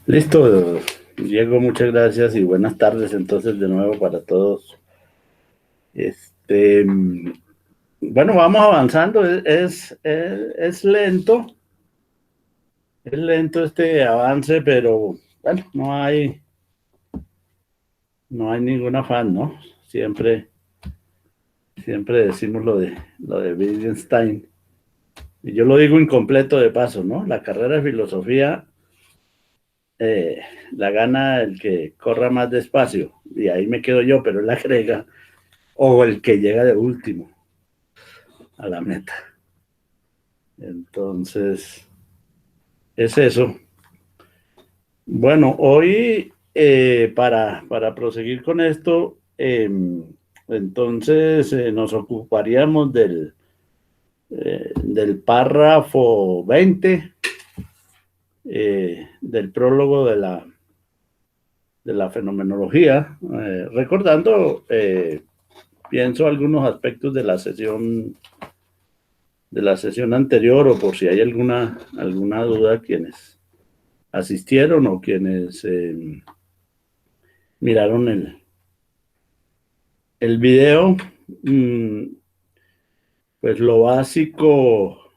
Listo, Diego, muchas gracias y buenas tardes entonces de nuevo para todos. Este, bueno, vamos avanzando, es lento este avance, pero bueno, no hay ningún afán, ¿no? Siempre decimos lo de Wittgenstein, y yo lo digo incompleto de paso, ¿no? La carrera de filosofía eh, la gana el que corra más despacio, y ahí me quedo yo, pero él agrega, o el que llega de último a la meta. Entonces, es eso. Bueno, hoy para proseguir con esto, entonces nos ocuparíamos del párrafo 20 del prólogo de la fenomenología, recordando, pienso, algunos aspectos de la sesión anterior, o por si hay alguna duda, quienes asistieron o quienes miraron el video. Pues lo básico,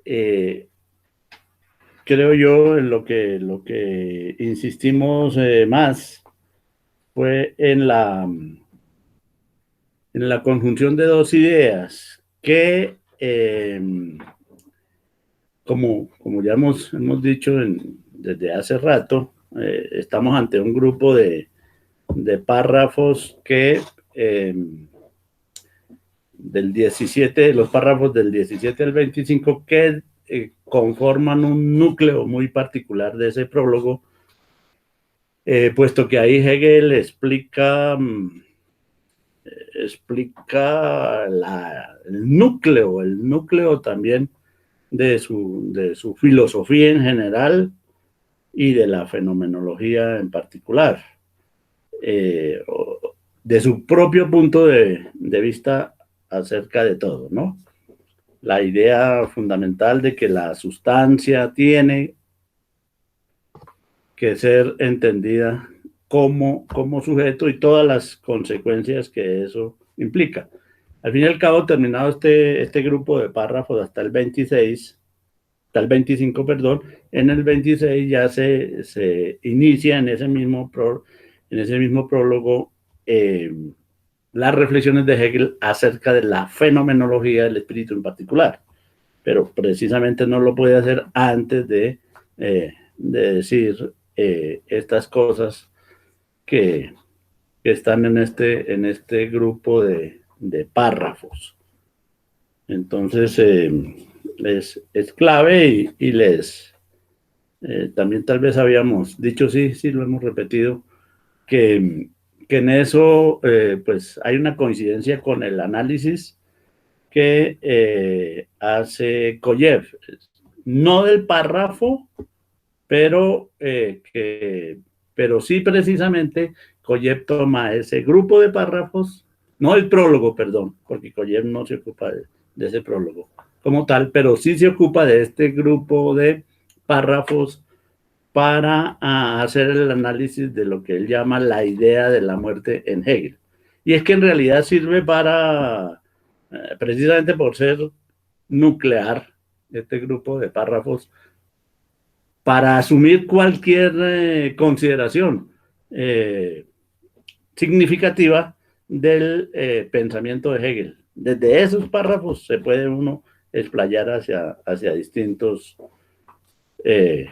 eh, creo yo, en lo que insistimos más fue en la conjunción de dos ideas que, como ya hemos dicho desde hace rato, estamos ante un grupo de párrafos que los párrafos del 17 al 25 que conforman un núcleo muy particular de ese prólogo, puesto que ahí Hegel explica el núcleo también de su filosofía en general y de la fenomenología en particular, de su propio punto de vista acerca de todo, ¿no? La idea fundamental de que la sustancia tiene que ser entendida como sujeto y todas las consecuencias que eso implica. Al fin y al cabo, terminado este grupo de párrafos hasta el 25, perdón, en el 26 ya se inicia en ese mismo prólogo las reflexiones de Hegel acerca de la fenomenología del espíritu en particular, pero precisamente no lo puede hacer antes de decir estas cosas que están en este grupo de párrafos. Entonces, es clave y también tal vez habíamos dicho, sí, lo hemos repetido, que en eso pues hay una coincidencia con el análisis que hace Koyev, no del párrafo, pero sí precisamente Koyev toma ese grupo de párrafos, no el prólogo, perdón, porque Koyev no se ocupa de ese prólogo como tal, pero sí se ocupa de este grupo de párrafos para hacer el análisis de lo que él llama la idea de la muerte en Hegel. Y es que en realidad sirve precisamente por ser nuclear, este grupo de párrafos, para asumir cualquier consideración significativa del pensamiento de Hegel. Desde esos párrafos se puede uno explayar hacia distintos eh,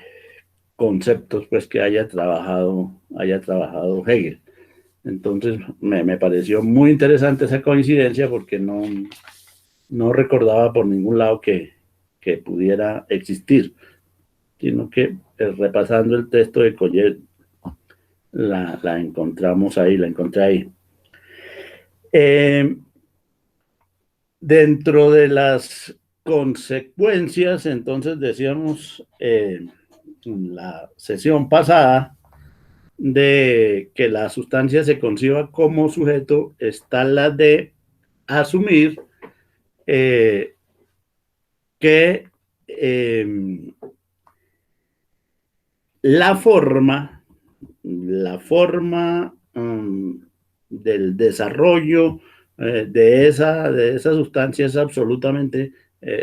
conceptos pues que haya trabajado Hegel. Entonces me pareció muy interesante esa coincidencia, porque no recordaba por ningún lado que pudiera existir, sino que repasando el texto de Collet la encontramos ahí, la encontré ahí. Dentro de las consecuencias, entonces decíamos en la sesión pasada, de que la sustancia se conciba como sujeto, está la de asumir que la forma del desarrollo de esa sustancia es absolutamente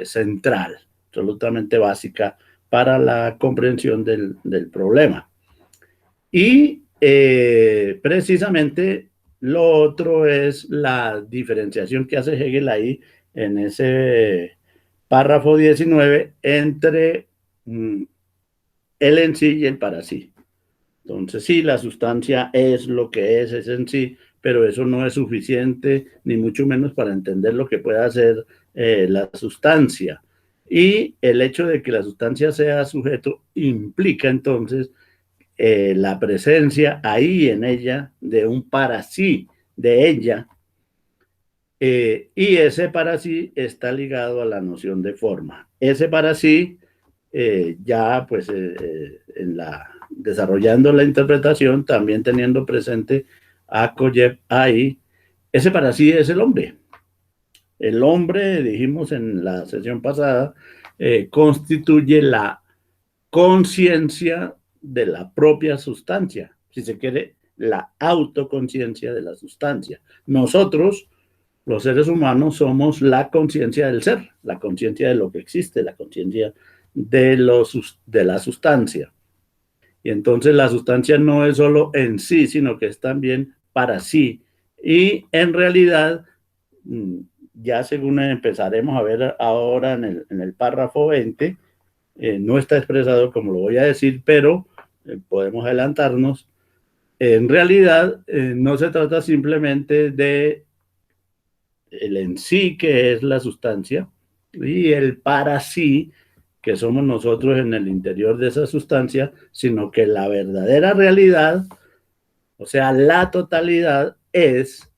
central, absolutamente básica para la comprensión del problema. Y precisamente lo otro es la diferenciación que hace Hegel ahí en ese párrafo 19 entre el en sí y el para sí. Entonces, sí, la sustancia es lo que es en sí, pero eso no es suficiente, ni mucho menos para entender lo que puede hacer la sustancia. Y el hecho de que la sustancia sea sujeto implica entonces la presencia ahí en ella de un para sí de ella, y ese para sí está ligado a la noción de forma. Ese para sí, ya pues desarrollando la interpretación, también teniendo presente a Koyev ahí, ese para sí es el hombre. El hombre, dijimos en la sesión pasada, constituye la conciencia de la propia sustancia, si se quiere, la autoconciencia de la sustancia. Nosotros, los seres humanos, somos la conciencia del ser, la conciencia de lo que existe, la conciencia de la sustancia. Y entonces la sustancia no es solo en sí, sino que es también para sí. Y en realidad, ya según empezaremos a ver ahora en el párrafo 20, no está expresado como lo voy a decir, pero podemos adelantarnos. En realidad, no se trata simplemente de el en sí, que es la sustancia, y el para sí, que somos nosotros en el interior de esa sustancia, sino que la verdadera realidad, o sea, la totalidad es,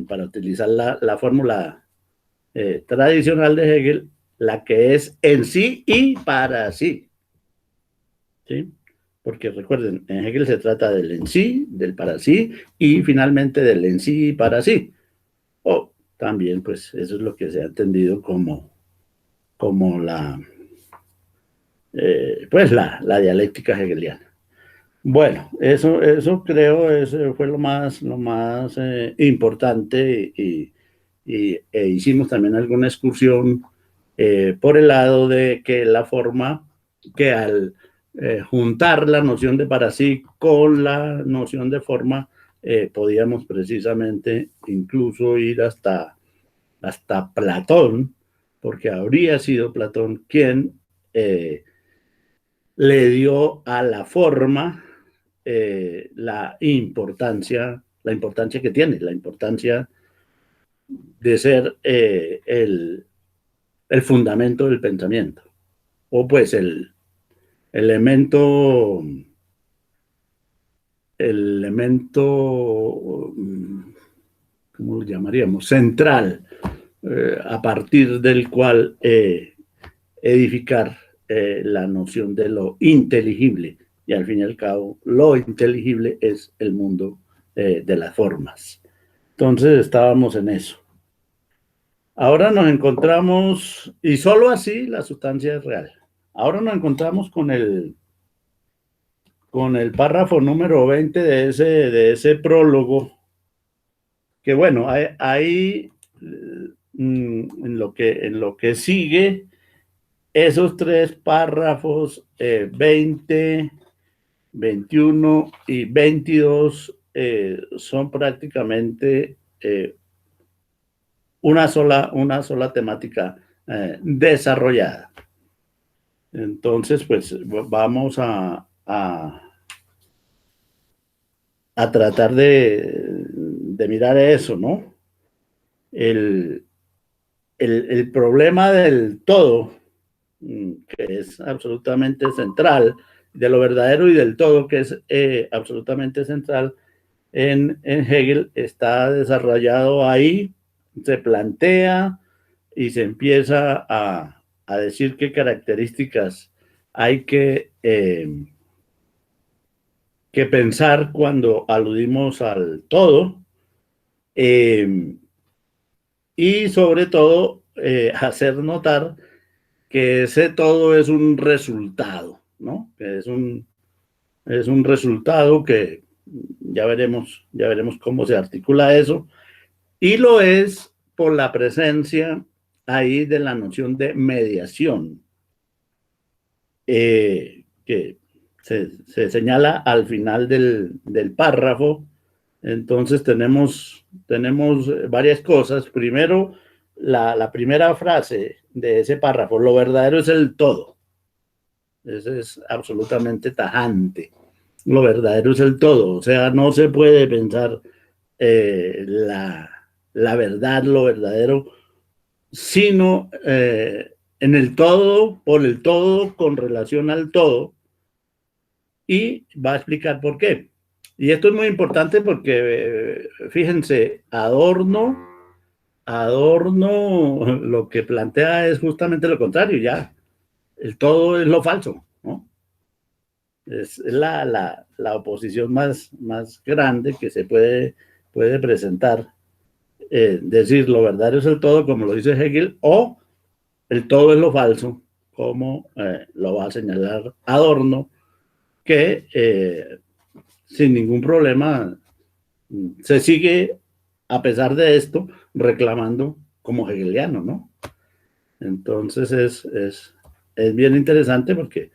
para utilizar la fórmula tradicional de Hegel, la que es en sí y para sí. ¿Sí? Porque recuerden, en Hegel se trata del en sí, del para sí y finalmente del en sí y para sí. O también, pues, eso es lo que se ha entendido como la dialéctica hegeliana. Bueno, eso creo, eso fue lo más importante e hicimos también alguna excursión por el lado de que la forma que al juntar la noción de para sí con la noción de forma, podíamos precisamente incluso ir hasta Platón, porque habría sido Platón quien le dio a la forma la importancia que tiene, la importancia de ser el fundamento del pensamiento, o pues el elemento, ¿cómo lo llamaríamos? Central, a partir del cual edificar la noción de lo inteligible. Y al fin y al cabo, lo inteligible es el mundo de las formas. Entonces estábamos en eso. Ahora nos encontramos, y solo así la sustancia es real. Ahora nos encontramos con el párrafo número 20 de ese prólogo, que bueno, ahí en lo que sigue, esos tres párrafos 20, 21 y 22 son prácticamente una sola temática desarrollada. Entonces, pues vamos a tratar de mirar eso, ¿no? El problema del todo, que es absolutamente central, de lo verdadero y del todo, que es absolutamente central en Hegel, está desarrollado ahí, se plantea y se empieza a decir qué características hay que pensar cuando aludimos al todo, y sobre todo hacer notar que ese todo es un resultado, ¿no? Que es un es un resultado que ya veremos cómo se articula eso, y lo es por la presencia ahí de la noción de mediación, que se señala al final del párrafo. Entonces tenemos varias cosas. Primero, la primera frase de ese párrafo: lo verdadero es el todo. Eso es absolutamente tajante. Lo verdadero es el todo. O sea, no se puede pensar la verdad, lo verdadero, sino en el todo, por el todo, con relación al todo, y va a explicar por qué. Y esto es muy importante porque, fíjense, Adorno lo que plantea es justamente lo contrario, ya. El todo es lo falso, ¿no? Es la oposición más grande que se puede presentar. Decir lo verdadero es el todo, como lo dice Hegel, o el todo es lo falso, como lo va a señalar Adorno, que sin ningún problema se sigue, a pesar de esto, reclamando como hegeliano, ¿no? Entonces es bien interesante porque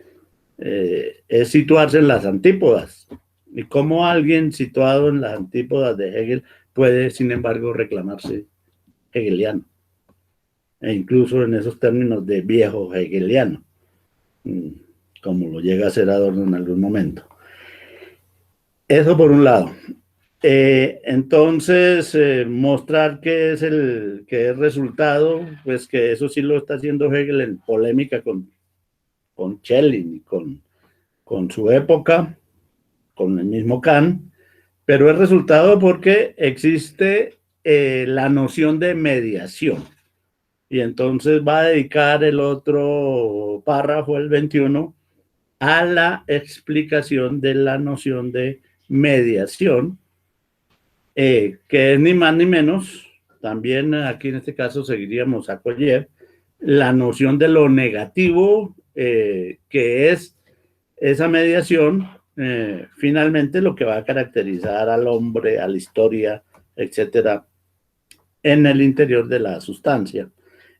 es situarse en las antípodas, y cómo alguien situado en las antípodas de Hegel puede, sin embargo, reclamarse hegeliano, e incluso en esos términos de viejo hegeliano, como lo llega a ser Adorno en algún momento. Eso por un lado. Entonces, mostrar qué es el resultado, pues que eso sí lo está haciendo Hegel en polémica con Schelling y con su época, con el mismo Kant, pero es resultado porque existe la noción de mediación. Y entonces va a dedicar el otro párrafo, el 21, a la explicación de la noción de mediación, que es ni más ni menos, también aquí en este caso seguiríamos a Collier, la noción de lo negativo, que es esa mediación, finalmente lo que va a caracterizar al hombre, a la historia, etcétera, en el interior de la sustancia.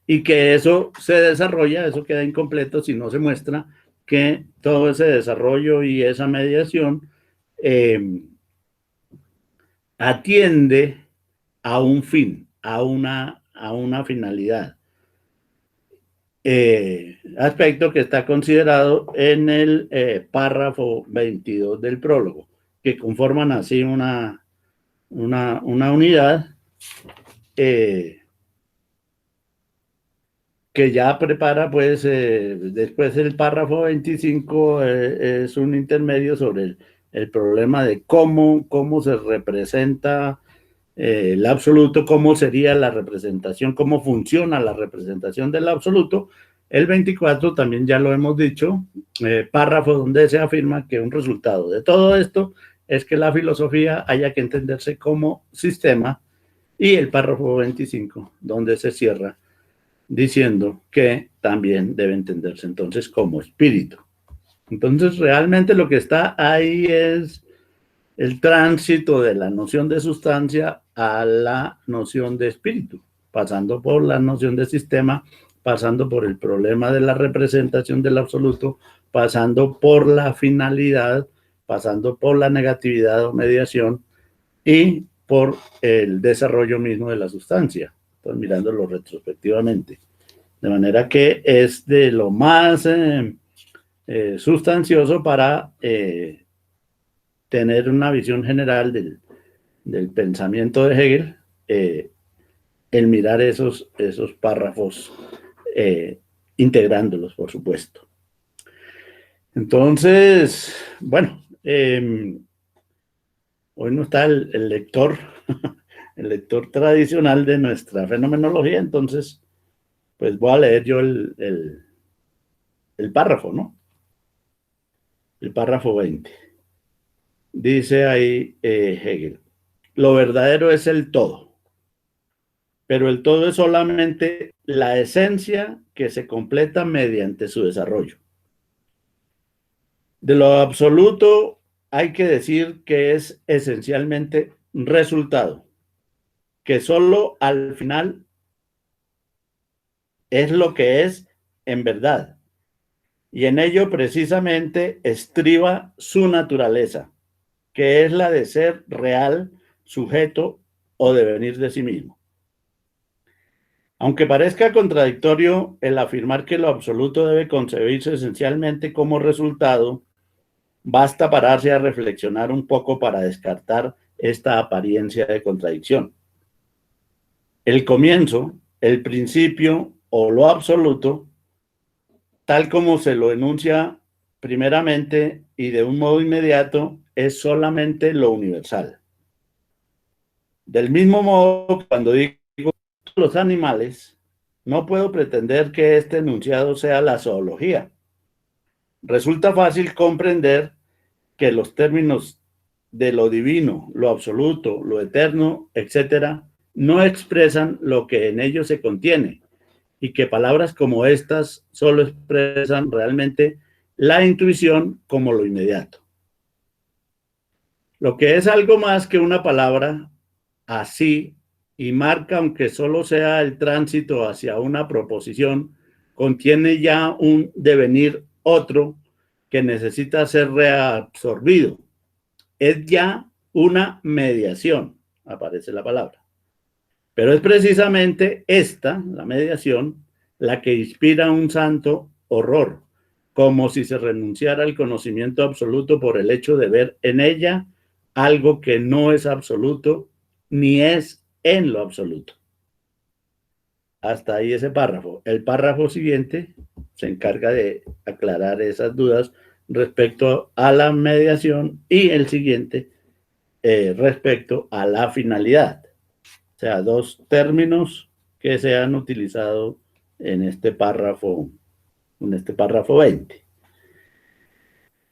Y que eso se desarrolla, eso queda incompleto si no se muestra que todo ese desarrollo y esa mediación atiende a un fin, a una finalidad. Aspecto que está considerado en el párrafo 22 del prólogo, que conforman así una unidad que ya prepara, pues, después el párrafo 25 es un intermedio sobre el problema de cómo se representa el absoluto, cómo sería la representación, cómo funciona la representación del absoluto. El 24 también ya lo hemos dicho, párrafo donde se afirma que un resultado de todo esto es que la filosofía haya que entenderse como sistema, y el párrafo 25 donde se cierra diciendo que también debe entenderse entonces como espíritu. Entonces realmente lo que está ahí es el tránsito de la noción de sustancia a la noción de espíritu, pasando por la noción de sistema, pasando por el problema de la representación del absoluto, pasando por la finalidad, pasando por la negatividad o mediación, y por el desarrollo mismo de la sustancia. Entonces, mirándolo retrospectivamente. De manera que es de lo más sustancioso para tener una visión general del pensamiento de Hegel, el mirar esos párrafos, integrándolos, por supuesto. Entonces, bueno, hoy no está el lector, el lector tradicional de nuestra fenomenología, entonces, pues voy a leer yo el párrafo, ¿no? El párrafo 20. Dice ahí Hegel: lo verdadero es el todo, pero el todo es solamente la esencia que se completa mediante su desarrollo. De lo absoluto hay que decir que es esencialmente resultado, que solo al final es lo que es en verdad, y en ello precisamente estriba su naturaleza, que es la de ser real, sujeto o devenir de sí mismo. Aunque parezca contradictorio el afirmar que lo absoluto debe concebirse esencialmente como resultado, basta pararse a reflexionar un poco para descartar esta apariencia de contradicción. El comienzo, el principio o lo absoluto, tal como se lo enuncia primeramente y de un modo inmediato, es solamente lo universal. Del mismo modo, cuando digo los animales, no puedo pretender que este enunciado sea la zoología. Resulta fácil comprender que los términos de lo divino, lo absoluto, lo eterno, etcétera, no expresan lo que en ellos se contiene y que palabras como estas solo expresan realmente la intuición como lo inmediato. Lo que es algo más que una palabra así y marca, aunque solo sea el tránsito hacia una proposición, contiene ya un devenir otro que necesita ser reabsorbido. Es ya una mediación, aparece la palabra. Pero es precisamente esta, la mediación, la que inspira un santo horror, como si se renunciara al conocimiento absoluto por el hecho de ver en ella algo que no es absoluto ni es en lo absoluto. Hasta ahí ese párrafo. El párrafo siguiente se encarga de aclarar esas dudas respecto a la mediación y el siguiente respecto a la finalidad. O sea, dos términos que se han utilizado en este párrafo 20.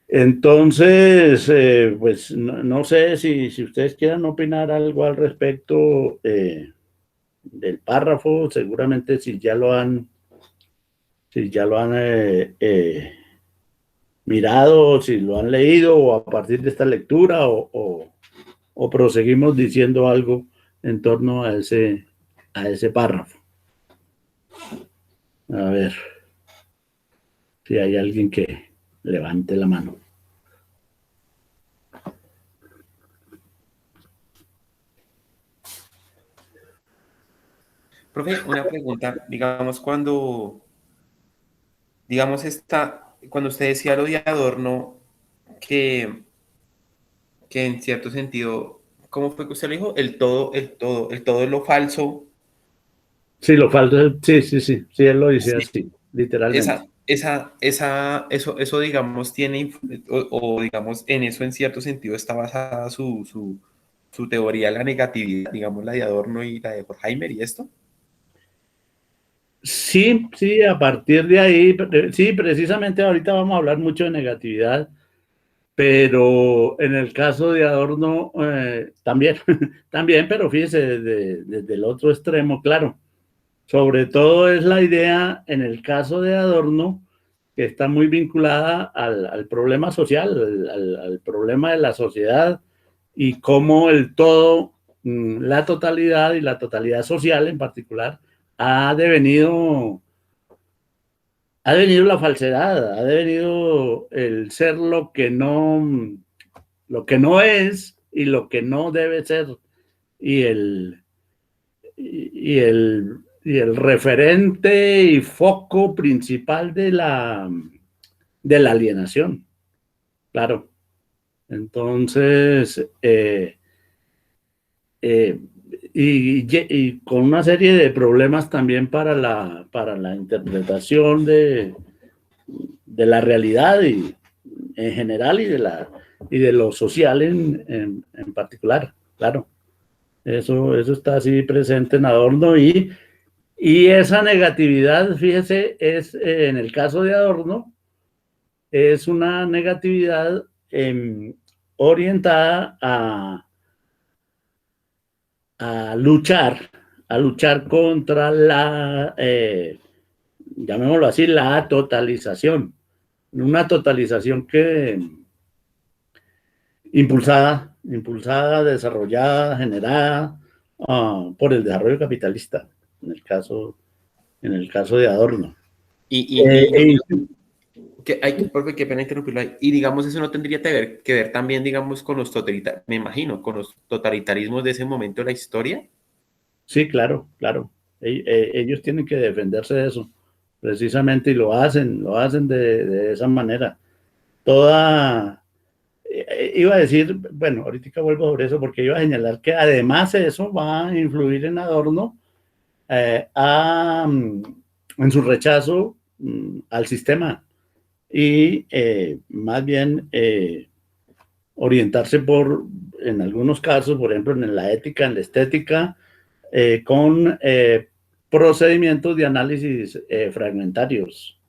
Entonces, pues no sé si ustedes quieran opinar algo al respecto del párrafo, seguramente si ya lo han mirado, si lo han leído o a partir de esta lectura o proseguimos diciendo algo en torno a ese párrafo. A ver si hay alguien que levante la mano. Profe, una pregunta, digamos, cuando usted decía lo de Adorno, que, que en cierto sentido, ¿cómo fue que usted lo dijo? El todo es lo falso. Sí, lo falta, sí, él lo dice Sí, así, literalmente. eso, digamos, digamos, en eso en cierto sentido está basada su teoría de la negatividad, digamos, la de Adorno y la de Horkheimer y esto. Sí, a partir de ahí, sí, precisamente ahorita vamos a hablar mucho de negatividad, pero en el caso de Adorno también, también, pero fíjese desde el otro extremo, claro. Sobre todo es la idea en el caso de Adorno que está muy vinculada al problema social, al problema de la sociedad y cómo el todo, la totalidad y la totalidad social en particular, ha devenido la falsedad, ha devenido el ser lo que no es y lo que no debe ser, y el referente y foco principal de la alienación, claro. Entonces, eh, y con una serie de problemas también para la interpretación de la realidad y, en general y de lo social en particular, claro. Eso está así presente en Adorno y esa negatividad, fíjese, en el caso de Adorno, es una negatividad orientada a luchar, contra llamémoslo así, la totalización. Una totalización impulsada, desarrollada, generada por el desarrollo capitalista, en el caso de Adorno. Profe, qué pena interrumpirlo ahí. Y digamos, eso no tendría que ver también, digamos, con los me imagino, con los totalitarismos de ese momento de la historia. Sí, claro. Ellos tienen que defenderse de eso, precisamente, y lo hacen de esa manera. Iba a decir, bueno, ahorita vuelvo sobre eso, porque iba a señalar que además eso va a influir en Adorno en su rechazo al sistema y más bien orientarse en algunos casos, por ejemplo, en la ética, en la estética, con procedimientos de análisis fragmentarios.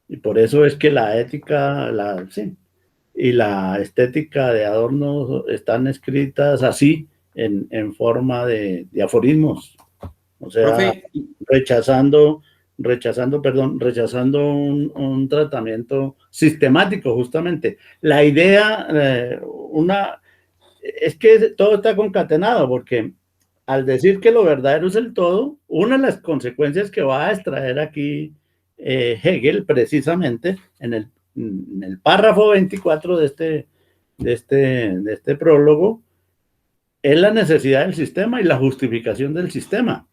Y por eso es que la ética, y la estética de Adorno están escritas así, en forma de aforismos. O sea, Profe, rechazando un tratamiento sistemático, justamente. La idea, es que todo está concatenado, porque al decir que lo verdadero es el todo, una de las consecuencias que va a extraer aquí Hegel, precisamente, en el párrafo 24 de este prólogo, es la necesidad del sistema y la justificación del sistema.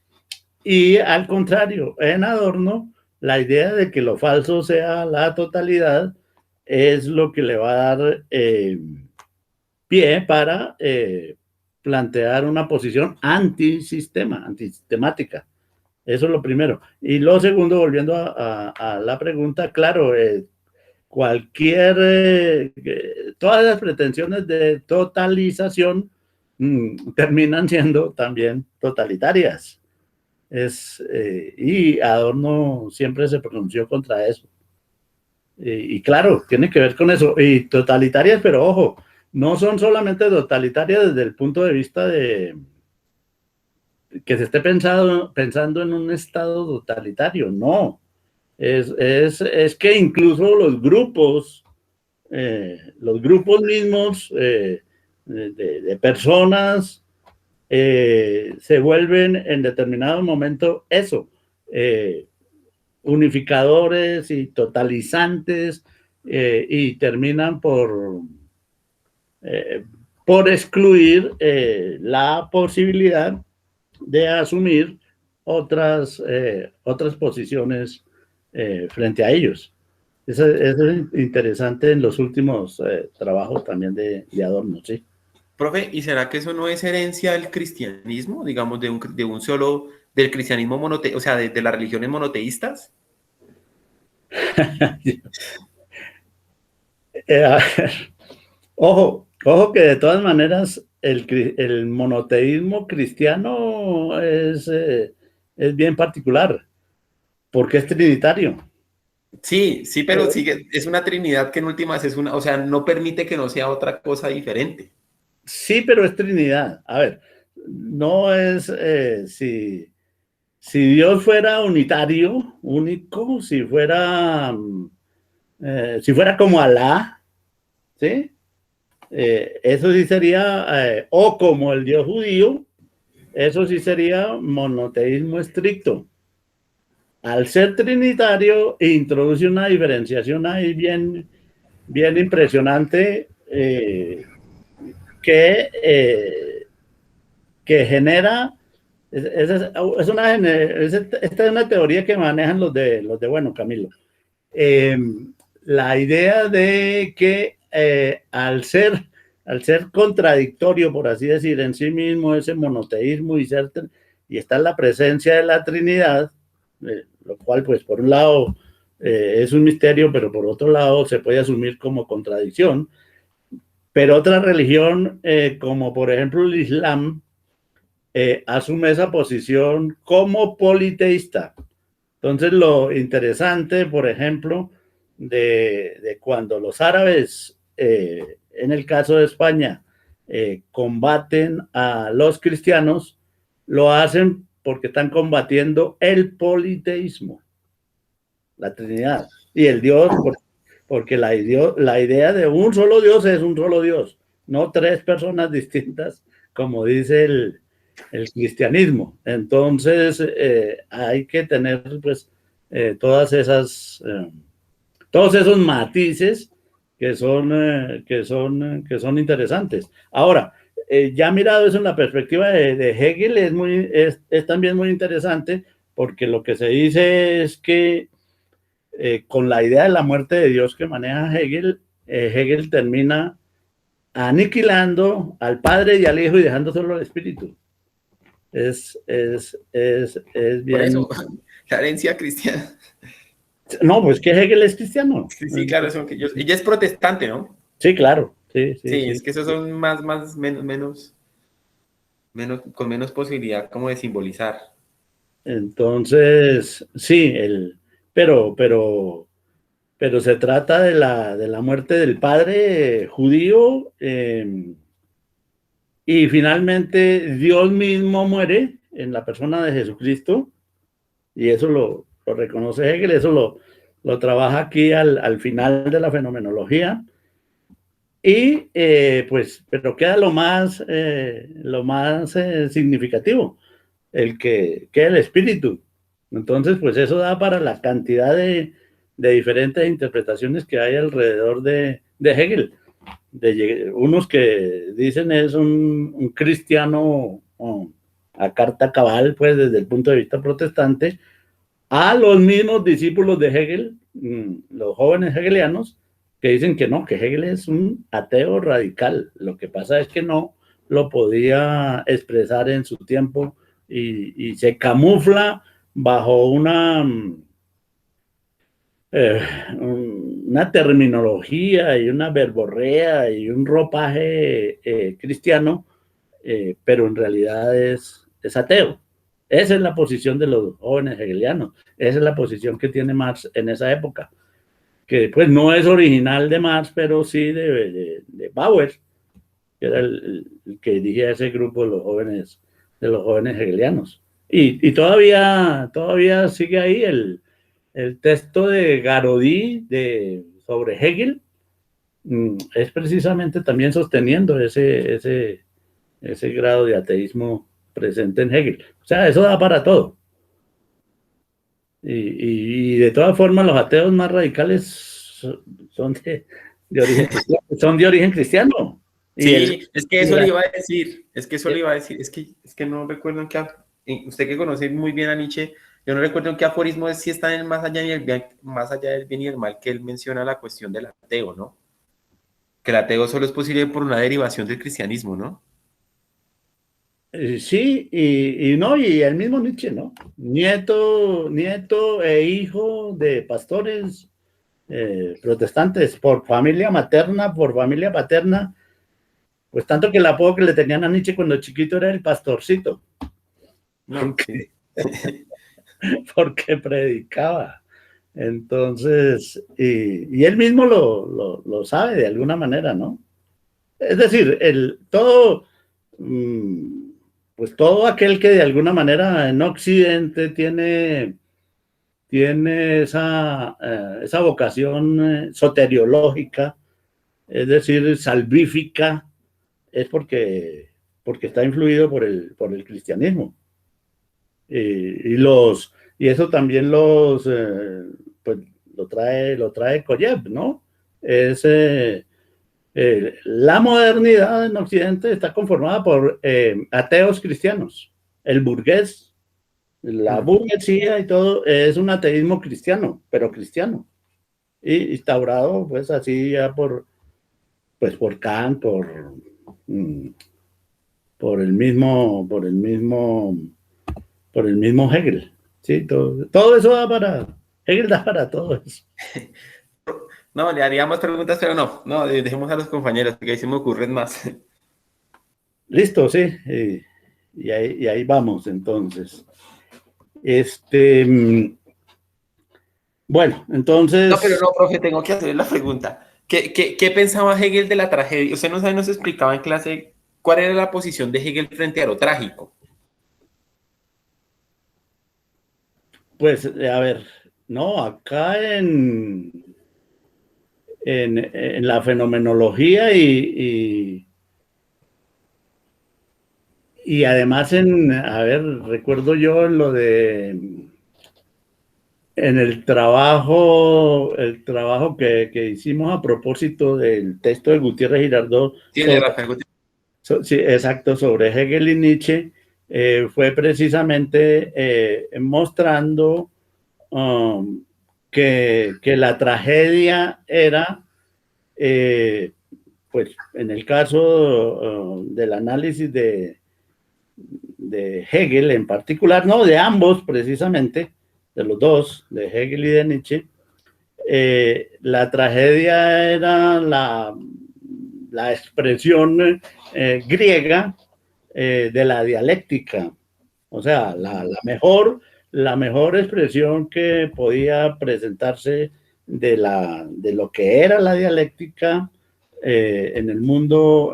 Y al contrario, en Adorno, la idea de que lo falso sea la totalidad es lo que le va a dar pie para plantear una posición antisistemática. Eso es lo primero. Y lo segundo, volviendo a la pregunta, claro, todas las pretensiones de totalización terminan siendo también totalitarias. Y Adorno siempre se pronunció contra eso. Y claro, tiene que ver con eso. Y totalitarias, pero ojo, no son solamente totalitarias desde el punto de vista de que se esté pensando en un estado totalitario, no. Es que incluso los grupos mismos de personas se vuelven en determinado momento eso, unificadores y totalizantes, y terminan por excluir la posibilidad de asumir otras posiciones frente a ellos. Eso es interesante en los últimos trabajos también de Adorno, ¿sí? Profe, ¿y será que eso no es herencia del cristianismo, digamos, del cristianismo monoteísta, o sea, de las religiones monoteístas? A ver, ojo que de todas maneras el monoteísmo cristiano es bien particular, porque es trinitario. Sí, pero sigue, es una trinidad que en últimas o sea, no permite que no sea otra cosa diferente. Sí, pero es Trinidad. A ver, no es si Dios fuera unitario, único, si fuera como Alá, ¿sí? Eso sí sería, o como el Dios judío, eso sí sería monoteísmo estricto. Al ser trinitario, introduce una diferenciación ahí bien impresionante, que genera, esta es una teoría que manejan los de bueno, Camilo. La idea de que al ser contradictorio, por así decir, en sí mismo ese monoteísmo y está la presencia de la Trinidad, lo cual pues por un lado es un misterio, pero por otro lado se puede asumir como contradicción. Pero otra religión, como por ejemplo el Islam, asume esa posición como politeísta. Entonces, lo interesante, por ejemplo, de cuando los árabes, en el caso de España, combaten a los cristianos, lo hacen porque están combatiendo el politeísmo, la Trinidad, y el Dios, porque la idea de un solo Dios es un solo Dios. no tres personas distintas, como dice el cristianismo. Entonces, hay que tener, pues, todas esas, todos esos matices que son interesantes. Ahora, ya mirado eso en la perspectiva de Hegel, es también muy interesante, porque lo que se dice es que con la idea de la muerte de Dios que maneja Hegel, Hegel termina aniquilando al Padre y al Hijo y dejando solo al Espíritu. Es Por bien. eso, la herencia cristiana. No, pues que Hegel es cristiano. Sí, sí, claro, eso que ella es protestante, ¿no? Sí, claro. Sí, sí, Sí, sí. es que esos son menos, con menos posibilidad como de simbolizar. Entonces, sí, pero se trata de la muerte del padre judío, y finalmente Dios mismo muere en la persona de Jesucristo, y eso lo reconoce Hegel, eso lo trabaja aquí al final de la fenomenología. Y pues, pero queda lo más significativo, que el espíritu. Entonces, pues eso da para la cantidad de diferentes interpretaciones que hay alrededor de Hegel. Unos que dicen es un cristiano a carta cabal, pues desde el punto de vista protestante, a los mismos discípulos de Hegel, los jóvenes hegelianos, que dicen que no, que Hegel es un ateo radical. Lo que pasa es que no lo podía expresar en su tiempo y se camufla bajo eh, una terminología y una verborrea y un ropaje cristiano, pero en realidad es ateo. Esa es la posición de los jóvenes hegelianos. Esa es la posición que tiene Marx en esa época, que pues no es original de Marx, pero sí de Bauer, que era el que dirigía ese grupo de los jóvenes hegelianos. Y todavía sigue ahí el texto de Garodí sobre Hegel, es precisamente también sosteniendo ese grado de ateísmo presente en Hegel. O sea, eso da para todo. Y de todas formas, los ateos más radicales son de origen cristiano. Son de origen cristiano. Y Sí, es que y eso le la- iba a decir, es que no recuerdo en qué, usted que conoce muy bien a Nietzsche, yo no recuerdo en qué aforismo es si está en el más allá del bien y el mal, que él menciona la cuestión del ateo, ¿no? Que el ateo solo es posible por una derivación del cristianismo, ¿no? sí, y no, y el mismo Nietzsche, ¿no? Nieto e hijo de pastores protestantes, por familia materna, por familia paterna, pues tanto que el apodo que le tenían a Nietzsche cuando chiquito era el pastorcito, No, sí. porque, porque predicaba. Entonces, y él mismo lo sabe de alguna manera, ¿no? Es decir, pues todo aquel que de alguna manera en Occidente tiene esa vocación soteriológica, es decir, salvífica, es porque está influido por el cristianismo. Y eso también pues lo trae Koyev, ¿no? Es, la modernidad en Occidente está conformada por ateos cristianos. El burgués, la Mm. burguesía y todo es un ateísmo cristiano, pero cristiano. Y instaurado pues así ya por Kant, mm, por el mismo Hegel. Sí, todo eso Hegel da para todo eso. No, le haría más preguntas, pero no, dejemos a los compañeros, que ahí se me ocurren más. Listo, sí. Y ahí vamos entonces. Este, bueno, No, pero entonces, no, profe, tengo que hacer la pregunta. ¿Qué pensaba Hegel de la tragedia? Usted nos explicaba en clase cuál era la posición de Hegel frente a lo trágico. pues, a ver, no, acá en la fenomenología y además a ver, recuerdo yo en el trabajo que hicimos a propósito del texto de Gutiérrez Girardot Sí, el de Rafael Gutiérrez. sí, exacto, sobre Hegel y Nietzsche, fue precisamente mostrando que la tragedia era, pues en el caso del análisis de Hegel en particular, no, de ambos precisamente, de los dos, de Hegel y de Nietzsche, la tragedia era la expresión griega de la dialéctica, o sea, la mejor expresión que podía presentarse de lo que era la dialéctica en el mundo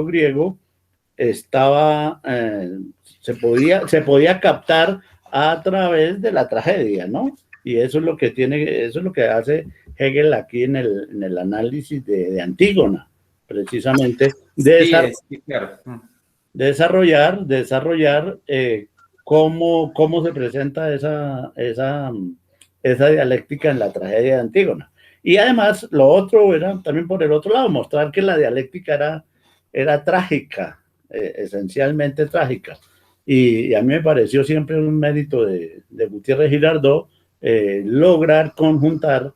griego estaba, se podía captar a través de la tragedia, ¿no? Y eso es lo que eso es lo que hace Hegel aquí en el análisis de Antígona, precisamente, Sí, claro. desarrollar cómo se presenta esa dialéctica en la tragedia de Antígona. Y además, lo otro era también por el otro lado, mostrar que la dialéctica era trágica, esencialmente trágica. Y a mí me pareció siempre un mérito de Gutiérrez Girardot lograr conjuntar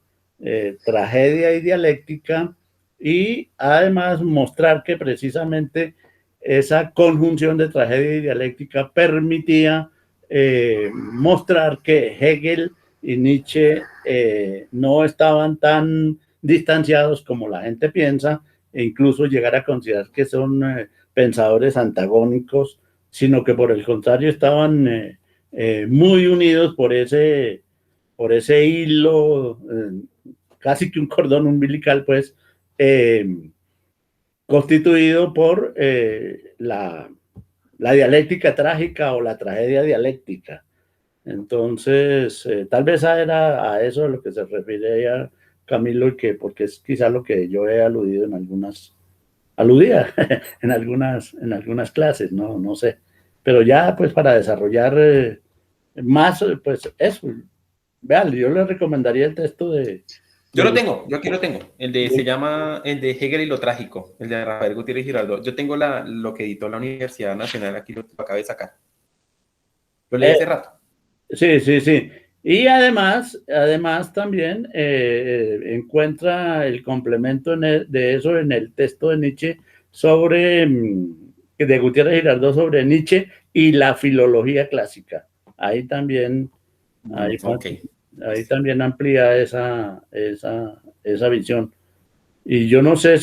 tragedia y dialéctica y además mostrar que precisamente esa conjunción de tragedia y dialéctica permitía mostrar que Hegel y Nietzsche no estaban tan distanciados como la gente piensa, e incluso llegar a considerar que son pensadores antagónicos, sino que por el contrario estaban muy unidos por ese hilo, casi que un cordón umbilical, pues, constituido por la dialéctica trágica o la tragedia dialéctica. Entonces, tal vez era a eso a lo que se refiere Camilo, y que porque es quizá lo que yo he aludido aludía en algunas clases, no sé. Pero ya, pues, para desarrollar más, pues, eso. Vean, yo le recomendaría el texto Yo lo tengo, yo aquí lo tengo. Se llama el de Hegel y lo trágico, el de Rafael Gutiérrez Girardot. Yo tengo lo que editó la Universidad Nacional, aquí lo acabé de sacar. Lo leí hace rato. Sí. Y además también encuentra el complemento de eso en el texto de Nietzsche de Gutiérrez Girardot sobre Nietzsche y la filología clásica. Ahí también, ahí también amplía esa visión. Y yo no sé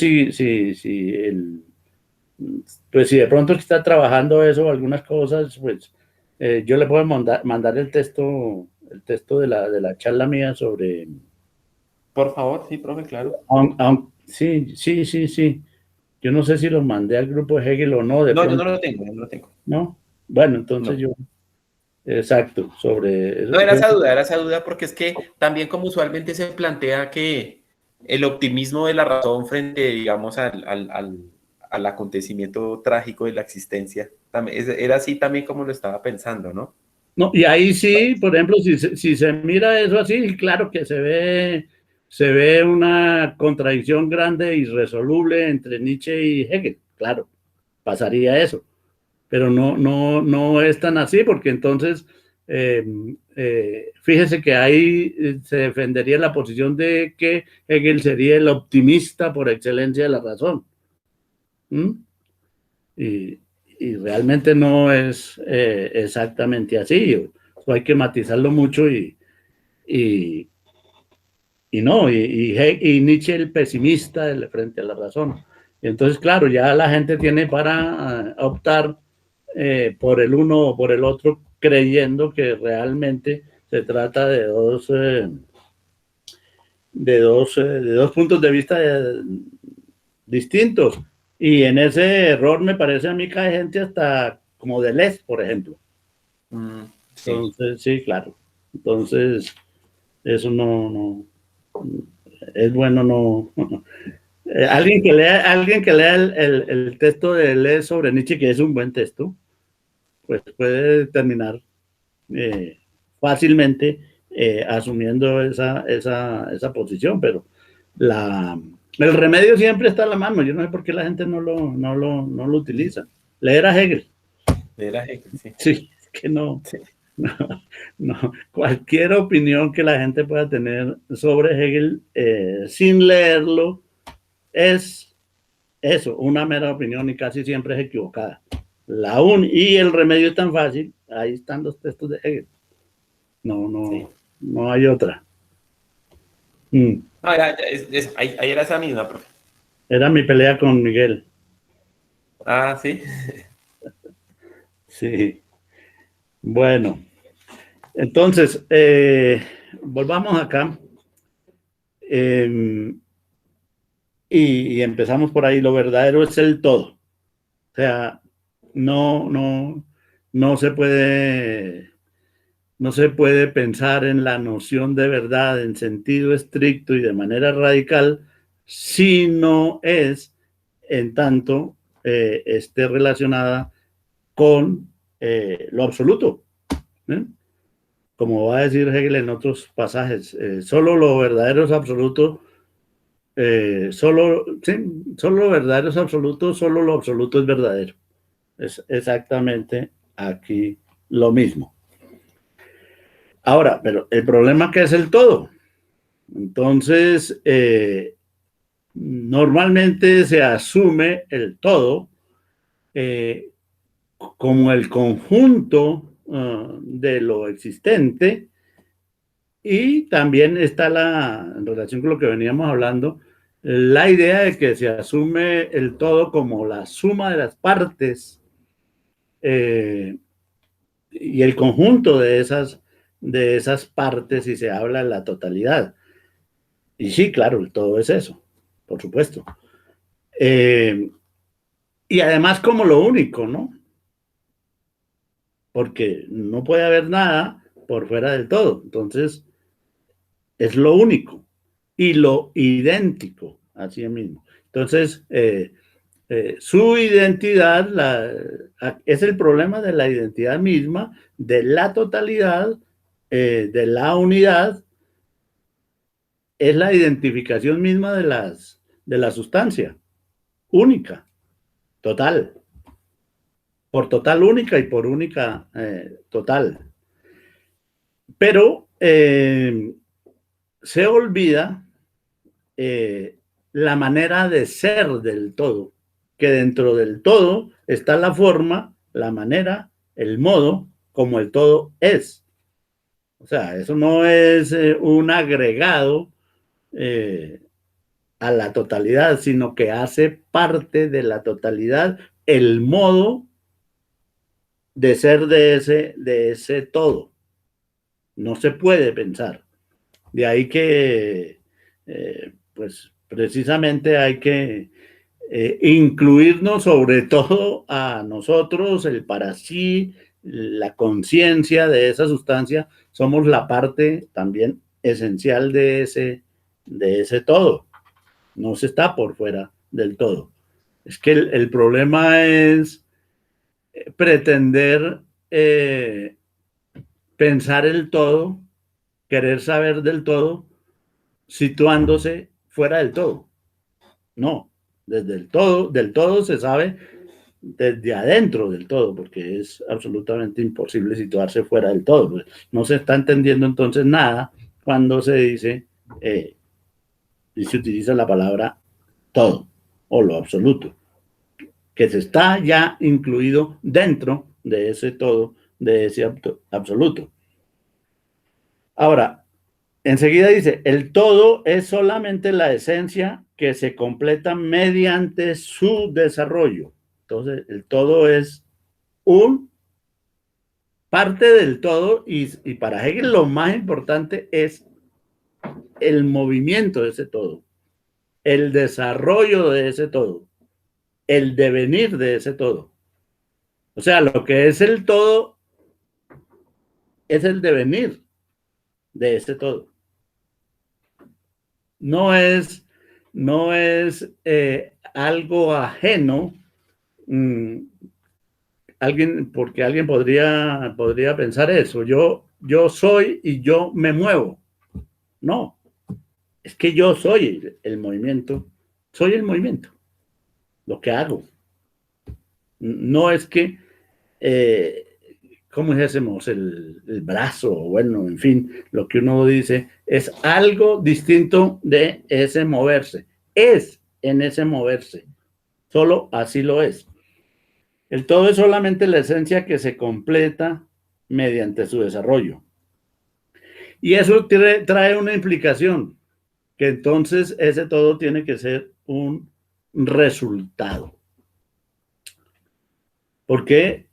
pues si de pronto está trabajando eso o algunas cosas, pues yo le puedo mandar el texto de la charla mía sobre... Por favor, sí, profe, claro. Sí. Yo no sé si lo mandé al grupo de Hegel o no. No, yo no lo tengo, yo no lo tengo. ¿No? Bueno, entonces no. Exacto, sobre eso. No, era esa duda porque es que también como usualmente se plantea que el optimismo de la razón frente, digamos, al acontecimiento trágico de la existencia, era así también como lo estaba pensando, ¿no? No, y ahí sí, por ejemplo, si se mira eso así, claro que se ve una contradicción grande e irresoluble entre Nietzsche y Hegel, claro, pasaría eso, pero no es tan así, porque entonces fíjese que ahí se defendería la posición de que Hegel sería el optimista por excelencia de la razón. Y realmente no es exactamente así. Eso hay que matizarlo mucho y Nietzsche el pesimista frente a la razón. Y entonces, claro, ya la gente tiene para optar por el uno o por el otro, creyendo que realmente se trata de dos puntos de vista distintos. Y en ese error me parece a mí que hay gente hasta como Deleuze, por ejemplo. Sí. Entonces, sí, claro. Entonces, eso no es bueno, no. Alguien que lea el texto de Deleuze sobre Nietzsche, que es un buen texto, pues puede terminar fácilmente asumiendo esa posición, pero el remedio siempre está a la mano. Yo no sé por qué la gente no lo utiliza. Leer a Hegel. Leer a Hegel, sí. Sí, es que no, no. Cualquier opinión que la gente pueda tener sobre Hegel sin leerlo es eso, una mera opinión y casi siempre es equivocada. Y el remedio es tan fácil, ahí están los textos de Hegel. Sí. No hay otra. No, ahí era esa misma, profe. Era mi pelea con Miguel. Ah, sí. Sí. Bueno, entonces, volvamos acá. Y empezamos por ahí. Lo verdadero es el todo. O sea, no se puede, no se puede pensar en la noción de verdad en sentido estricto y de manera radical si no es en tanto esté relacionada con lo absoluto. ¿Eh? Como va a decir Hegel en otros pasajes, solo lo verdadero es absoluto, solo lo verdadero es absoluto, solo lo absoluto es verdadero. Es exactamente aquí lo mismo. Ahora, pero el problema que es el todo. Entonces, normalmente se asume el todo como el conjunto de lo existente, y también está en relación con lo que veníamos hablando, la idea de que se asume el todo como la suma de las partes y el conjunto de esas partes, y se habla de la totalidad. Y sí, claro, el todo es eso, por supuesto. Y además como lo único, ¿no? Porque no puede haber nada por fuera del todo. Entonces, es lo único y lo idéntico, así mismo. Entonces, su identidad es el problema de la identidad misma, de la totalidad, de la unidad, es la identificación misma de la sustancia, única, total, por total única y por única total. Pero se olvida la manera de ser del todo, que dentro del todo está la forma, la manera, el modo como el todo es. O sea, eso no es un agregado a la totalidad, sino que hace parte de la totalidad el modo de ser de ese todo. No se puede pensar. De ahí que, pues precisamente hay que incluirnos sobre todo a nosotros, el para sí, la conciencia de esa sustancia, somos la parte también esencial de ese todo. No se está por fuera del todo. Es que el problema es pretender pensar el todo, querer saber del todo, situándose fuera del todo. No, desde del todo se sabe desde adentro del todo, porque es absolutamente imposible situarse fuera del todo. No se está entendiendo entonces nada cuando se dice y se utiliza la palabra todo o lo absoluto, que se está ya incluido dentro de ese todo, de ese absoluto. Ahora, enseguida dice, el todo es solamente la esencia que se completa mediante su desarrollo. Entonces, el todo es un parte del todo, y para Hegel lo más importante es el movimiento de ese todo, el desarrollo de ese todo, el devenir de ese todo. O sea, lo que es el todo es el devenir de ese todo. No es algo ajeno porque alguien podría pensar eso, yo soy y yo me muevo. No, es que yo soy el movimiento, lo que hago. No es que, ¿cómo dijésemos? El brazo, bueno, en fin, lo que uno dice es algo distinto de ese moverse. Es en ese moverse. Solo así lo es. El todo es solamente la esencia que se completa mediante su desarrollo. Y eso trae una implicación, que entonces ese todo tiene que ser un resultado. ¿Por qué?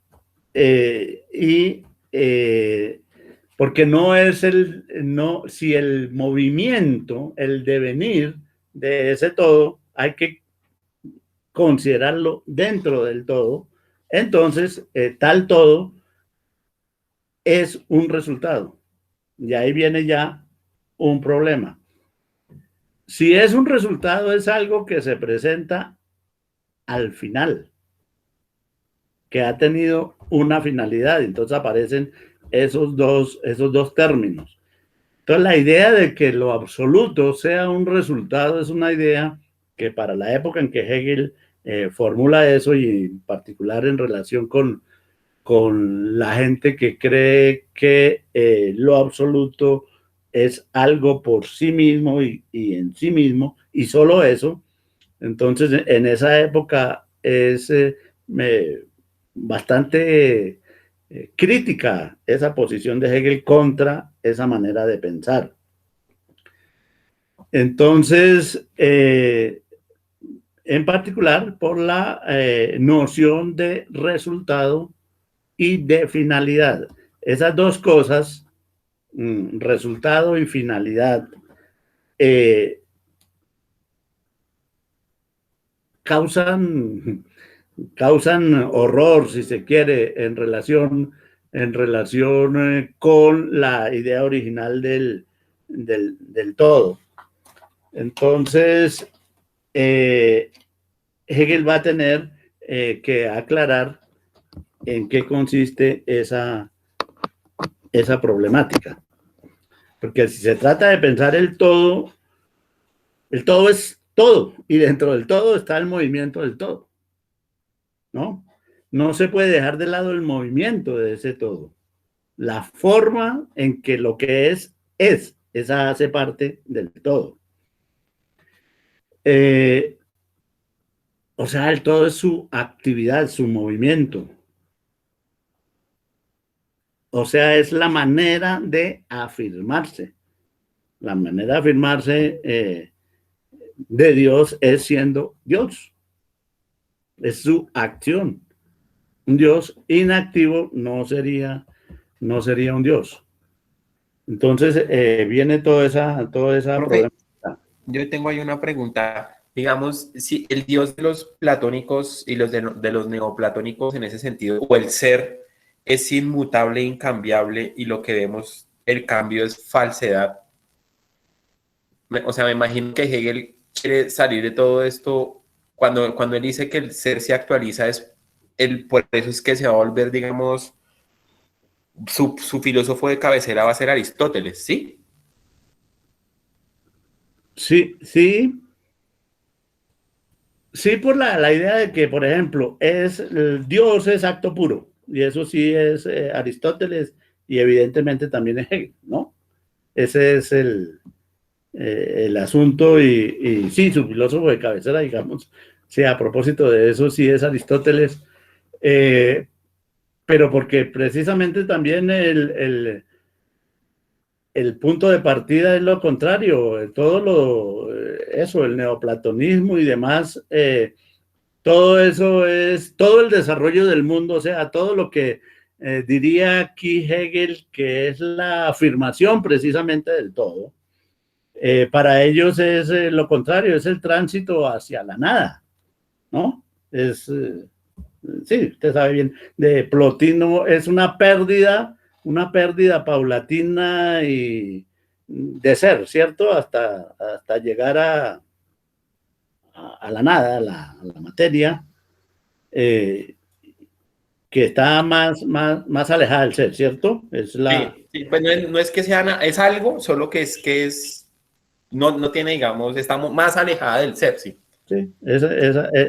Porque no es si el movimiento, el devenir de ese todo, hay que considerarlo dentro del todo, entonces tal todo es un resultado. Y ahí viene ya un problema. Si es un resultado, es algo que se presenta al final, que ha tenido una finalidad. Entonces aparecen esos dos términos. Entonces la idea de que lo absoluto sea un resultado es una idea que para la época en que Hegel formula eso, y en particular en relación con la gente que cree que lo absoluto es algo por sí mismo y en sí mismo, y solo eso. Entonces, en esa época es bastante crítica esa posición de Hegel contra esa manera de pensar. Entonces, en particular por la noción de resultado y de finalidad. Esas dos cosas, resultado y finalidad, causan horror, si se quiere, en relación con la idea original del todo. Entonces, Hegel va a tener que aclarar en qué consiste esa problemática. Porque si se trata de pensar el todo es todo, y dentro del todo está el movimiento del todo, ¿no? No se puede dejar de lado el movimiento de ese todo. La forma en que lo que es, esa hace parte del todo. O sea, el todo es su actividad, su movimiento. O sea, es la manera de afirmarse. La manera de afirmarse de Dios es siendo Dios. Es su acción. Un Dios inactivo no sería un Dios. Entonces viene toda esa Profe, yo tengo ahí una pregunta. Digamos, si el Dios de los platónicos y los de los neoplatónicos en ese sentido, o el ser es inmutable, incambiable, y lo que vemos, el cambio es falsedad. O sea, me imagino que Hegel quiere salir de todo esto cuando él dice que el ser se actualiza, por eso es que se va a volver, digamos, su filósofo de cabecera va a ser Aristóteles, ¿sí? Sí, por la idea de que, por ejemplo, Dios es acto puro, y eso sí es Aristóteles, y evidentemente también es Hegel, ¿no? Ese es el asunto, y sí, su filósofo de cabecera, digamos, sí, a propósito de eso, sí es Aristóteles, pero porque precisamente también el punto de partida es lo contrario, eso, el neoplatonismo y demás, todo eso es todo el desarrollo del mundo, o sea, todo lo que diría aquí Hegel, que es la afirmación precisamente del todo. Para ellos es lo contrario, es el tránsito hacia la nada, ¿no? Sí, usted sabe bien, de Plotino es una pérdida paulatina y de ser, ¿cierto? Hasta llegar a la nada, a la materia. que está más alejada del ser, ¿cierto? Es la... Sí, sí, pues no es que sea, es algo, solo que es no tiene, digamos, estamos más alejada del ser, sí. Sí,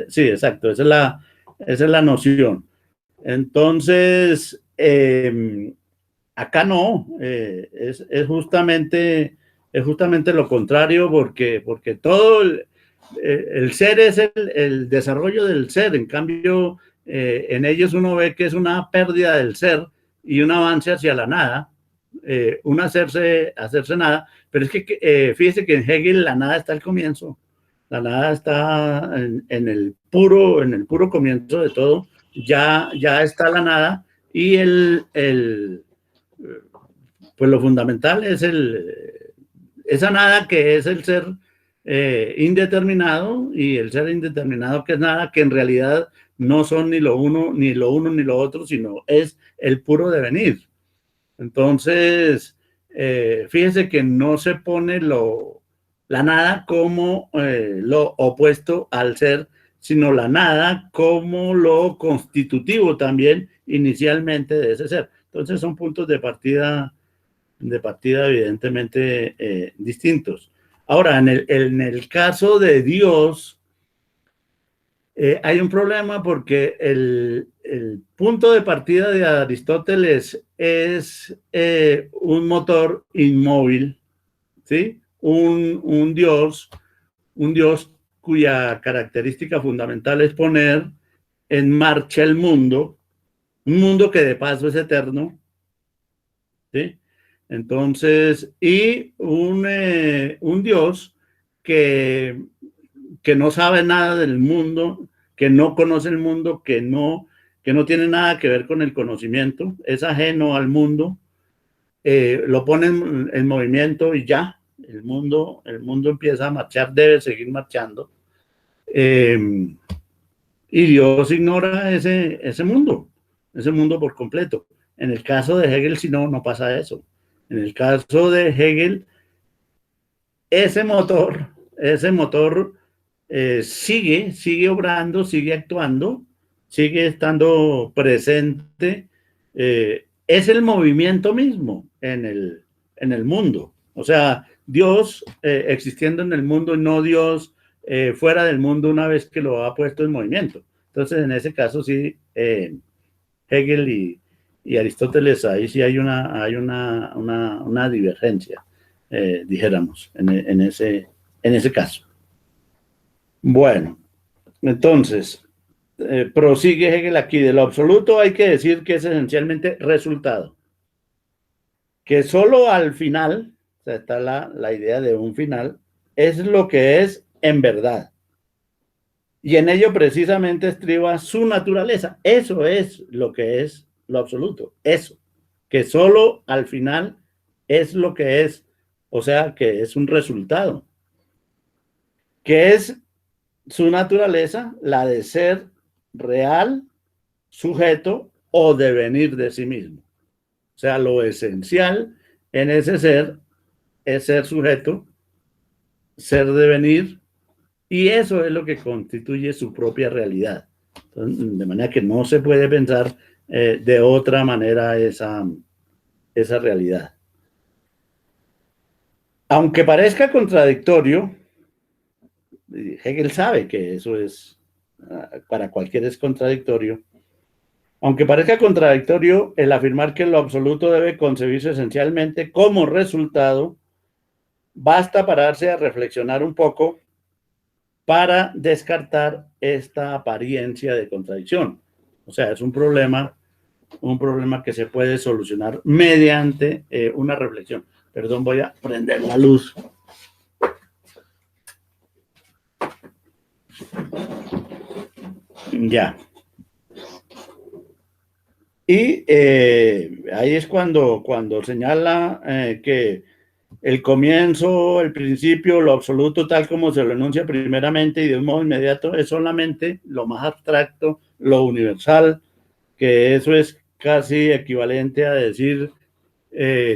sí, exacto, esa es la noción. Entonces, acá no, es justamente lo contrario, porque todo el ser es el desarrollo del ser. En cambio, en ellos uno ve que es una pérdida del ser y un avance hacia la nada, un hacerse nada. Pero es que fíjese que en Hegel la nada está al comienzo, la nada está en el puro comienzo de todo, ya está la nada, y pues lo fundamental es esa nada que es el ser indeterminado, y el ser indeterminado que es nada, que en realidad no son ni lo uno ni lo otro, sino es el puro devenir. Entonces, fíjense que no se pone la nada como lo opuesto al ser, sino la nada como lo constitutivo también inicialmente de ese ser. Entonces son puntos de partida evidentemente distintos. Ahora, en el caso de Dios, hay un problema porque el punto de partida de Aristóteles es un motor inmóvil, ¿sí? Un Dios cuya característica fundamental es poner en marcha el mundo, un mundo que de paso es eterno, ¿sí? Entonces, y un Dios que no sabe nada del mundo, que no conoce el mundo, que no tiene nada que ver con el conocimiento, es ajeno al mundo, lo pone en movimiento y ya, el mundo empieza a marchar, debe seguir marchando. Y Dios ignora ese mundo por completo. En el caso de Hegel, si no, no pasa eso. En el caso de Hegel, ese motor sigue obrando, sigue actuando, sigue estando presente, es el movimiento mismo en el mundo. O sea, Dios existiendo en el mundo y no Dios fuera del mundo una vez que lo ha puesto en movimiento. Entonces, en ese caso sí, Hegel y Aristóteles, ahí sí hay una divergencia, dijéramos, en ese caso. Bueno, entonces, prosigue Hegel aquí. De lo absoluto hay que decir que es esencialmente resultado. Que solo al final, o sea, está la idea de un final, es lo que es en verdad. Y en ello precisamente estriba su naturaleza. Eso es lo que es lo absoluto. Eso. Que solo al final es lo que es. O sea, que es un resultado. Que es su naturaleza, la de ser real, sujeto o devenir de sí mismo. O sea, lo esencial en ese ser es ser sujeto, ser devenir, y eso es lo que constituye su propia realidad. Entonces, de manera que no se puede pensar de otra manera esa realidad. Aunque parezca contradictorio, Hegel sabe que eso es, para cualquiera es contradictorio. Aunque parezca contradictorio, el afirmar que lo absoluto debe concebirse esencialmente como resultado, basta pararse a reflexionar un poco para descartar esta apariencia de contradicción. O sea, es un problema que se puede solucionar mediante una reflexión. Perdón, voy a prender la luz. Ya. Y ahí es cuando señala que el comienzo, el principio, lo absoluto, tal como se lo enuncia primeramente y de un modo inmediato, es solamente lo más abstracto, lo universal, que eso es casi equivalente a decir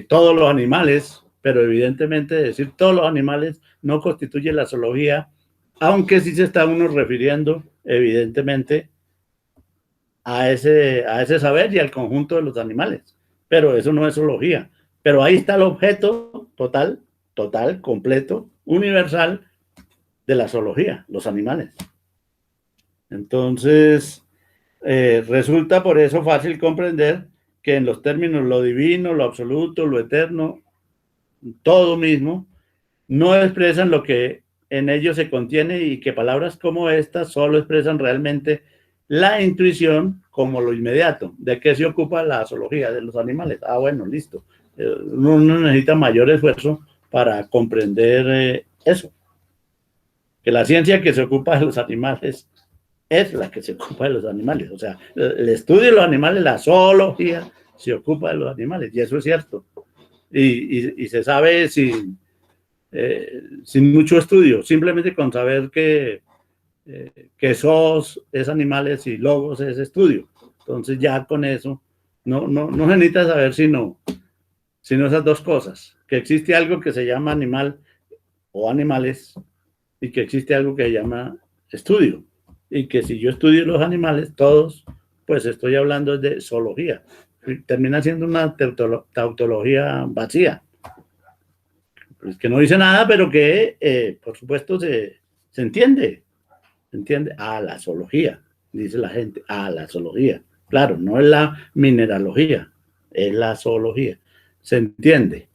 todos los animales, pero evidentemente decir todos los animales no constituye la zoología, aunque sí se está uno refiriendo evidentemente a ese saber y al conjunto de los animales. Pero eso no es zoología. Pero ahí está el objeto total, completo, universal de la zoología, los animales. Entonces, resulta por eso fácil comprender que en los términos lo divino, lo absoluto, lo eterno, todo mismo, no expresan lo que en ellos se contiene y que palabras como estas solo expresan realmente la intuición como lo inmediato. ¿De qué se ocupa la zoología? De los animales. Ah, bueno, listo. Uno no necesita mayor esfuerzo para comprender eso. Que la ciencia que se ocupa de los animales es la que se ocupa de los animales. O sea, el estudio de los animales, la zoología, se ocupa de los animales. Y eso es cierto. Y se sabe sin mucho estudio, simplemente con saber que SOS es animales y logos es estudio. Entonces ya con eso no se necesita saber sino esas dos cosas, que existe algo que se llama animal o animales y que existe algo que se llama estudio. Y que si yo estudio los animales, todos, pues estoy hablando de zoología. Termina siendo una tautología vacía. Pues que no dice nada, pero que, por supuesto, se entiende. Se entiende. Ah, la zoología, dice la gente. Ah, la zoología. Claro, no es la mineralogía, es la zoología. Se entiende.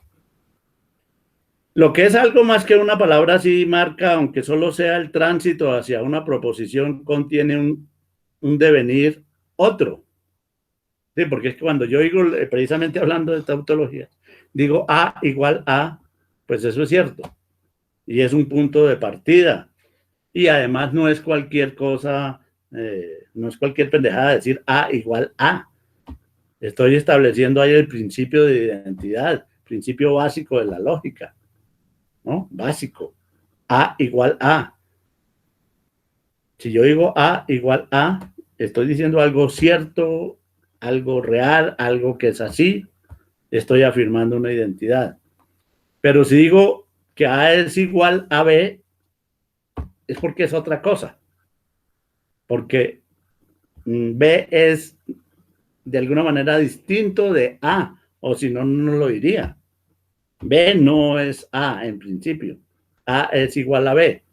Lo que es algo más que una palabra así marca, aunque solo sea el tránsito hacia una proposición, contiene un devenir otro. Sí, porque es que cuando yo digo, precisamente hablando de tautología, digo A igual A, pues eso es cierto. Y es un punto de partida. Y además no es cualquier cosa, no es cualquier pendejada decir A igual A. Estoy estableciendo ahí el principio de identidad, principio básico de la lógica, ¿no? Básico. A igual A. Si yo digo A igual A, estoy diciendo algo cierto, algo real, algo que es así, estoy afirmando una identidad. Pero si digo que A es igual a B, es porque es otra cosa. Porque B es de alguna manera distinto de A, o si no, no lo diría. B no es A en principio. A es igual a B.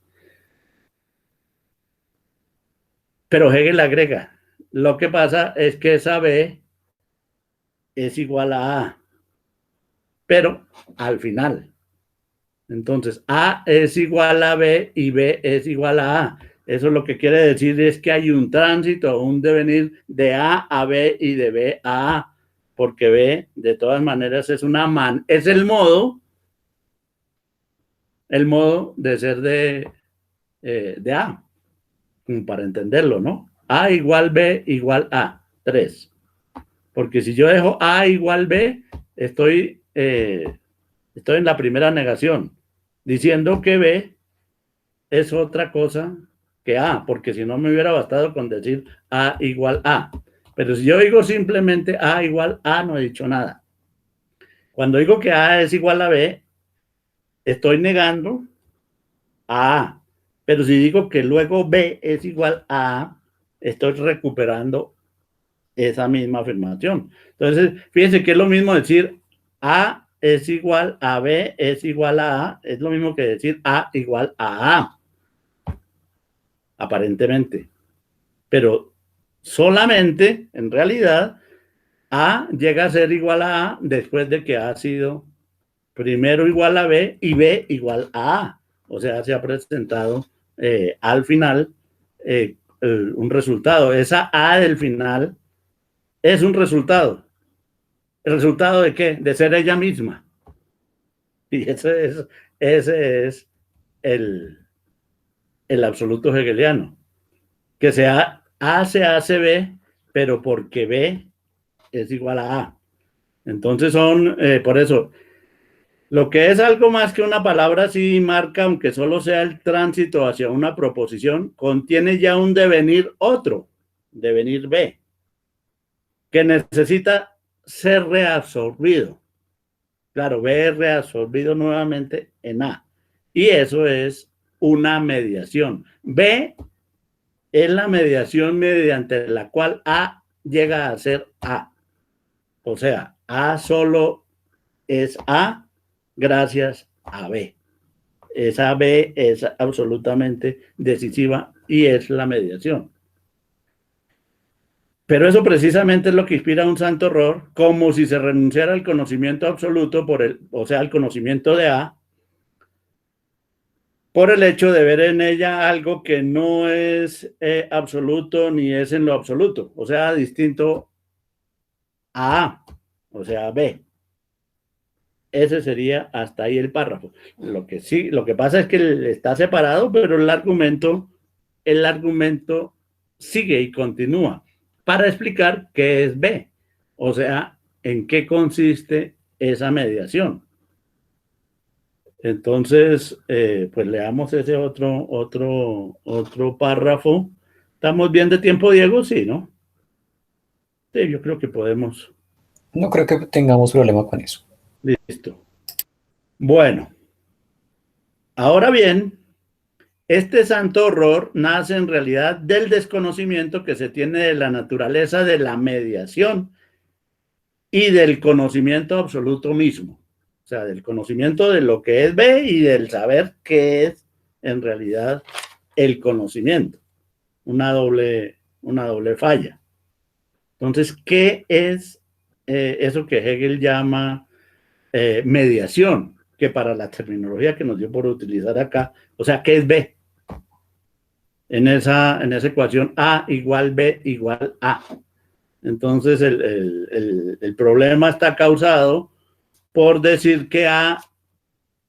Pero Hegel agrega, lo que pasa es que esa B es igual a A, pero al final. Entonces, A es igual a B y B es igual a A. Eso lo que quiere decir es que hay un tránsito, un devenir de A a B y de B a A, porque B, de todas maneras, es es el modo de ser de A, para entenderlo, ¿no? A igual B igual A, 3. Porque si yo dejo A igual B, estoy en la primera negación, diciendo que B es otra cosa que A, porque si no me hubiera bastado con decir A igual A. Pero si yo digo simplemente A igual A, no he dicho nada. Cuando digo que A es igual a B, estoy negando a A. Pero si digo que luego B es igual a A, estoy recuperando esa misma afirmación. Entonces, fíjense que es lo mismo decir A es igual a B es igual a A, es lo mismo que decir A igual a A, aparentemente. Pero solamente, en realidad, A llega a ser igual a A después de que A ha sido primero igual a B y B igual a A. O sea, se ha presentado al final un resultado. Esa A del final es un resultado. ¿El resultado de qué? De ser ella misma. Y ese es el absoluto hegeliano. Que A se hace B, pero porque B es igual a A. Entonces por eso, lo que es algo más que una palabra sí marca, aunque solo sea el tránsito hacia una proposición, contiene ya un devenir otro, devenir B, que necesita ser reabsorbido. Claro, B es reabsorbido nuevamente en A. Y eso es una mediación. B es la mediación mediante la cual A llega a ser A. O sea, A solo es A gracias a B. Esa B es absolutamente decisiva y es la mediación. Pero eso precisamente es lo que inspira un santo error, como si se renunciara al conocimiento absoluto, o sea, al conocimiento de A, por el hecho de ver en ella algo que no es absoluto ni es en lo absoluto, o sea, distinto a A, o sea, B. Ese sería hasta ahí el párrafo. Lo que pasa es que está separado, pero el argumento sigue y continúa para explicar qué es B, o sea, en qué consiste esa mediación. Entonces, pues leamos ese otro párrafo. ¿Estamos bien de tiempo, Diego? Sí, ¿no? Sí, yo creo que podemos. No creo que tengamos problema con eso. Listo. Bueno, ahora bien, este santo horror nace en realidad del desconocimiento que se tiene de la naturaleza de la mediación y del conocimiento absoluto mismo. O sea, del conocimiento de lo que es B y del saber qué es en realidad el conocimiento. Una doble falla. Entonces, ¿qué es eso que Hegel llama mediación? Que para la terminología que nos dio por utilizar acá, o sea, ¿qué es B? En esa ecuación A igual B igual A. Entonces, el problema está causado por decir que A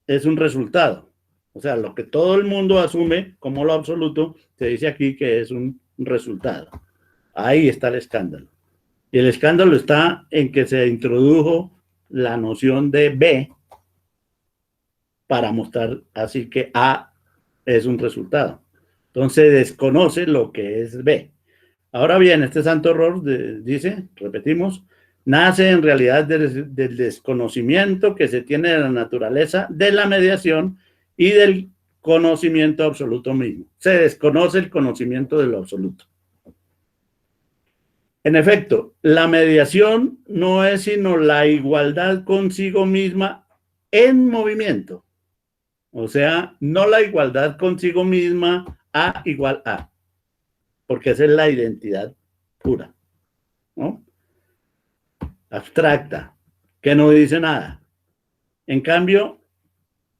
es un resultado. O sea, lo que todo el mundo asume como lo absoluto, se dice aquí que es un resultado. Ahí está el escándalo. Y el escándalo está en que se introdujo la noción de B para mostrar así que A es un resultado. Entonces desconoce lo que es B. Ahora bien, este santo error dice, repetimos, nace en realidad del desconocimiento que se tiene de la naturaleza de la mediación y del conocimiento absoluto mismo. Se desconoce el conocimiento de lo absoluto. En efecto, la mediación no es sino la igualdad consigo misma en movimiento. O sea, no la igualdad consigo misma A igual A, porque esa es la identidad pura, ¿no? Abstracta, que no dice nada. En cambio,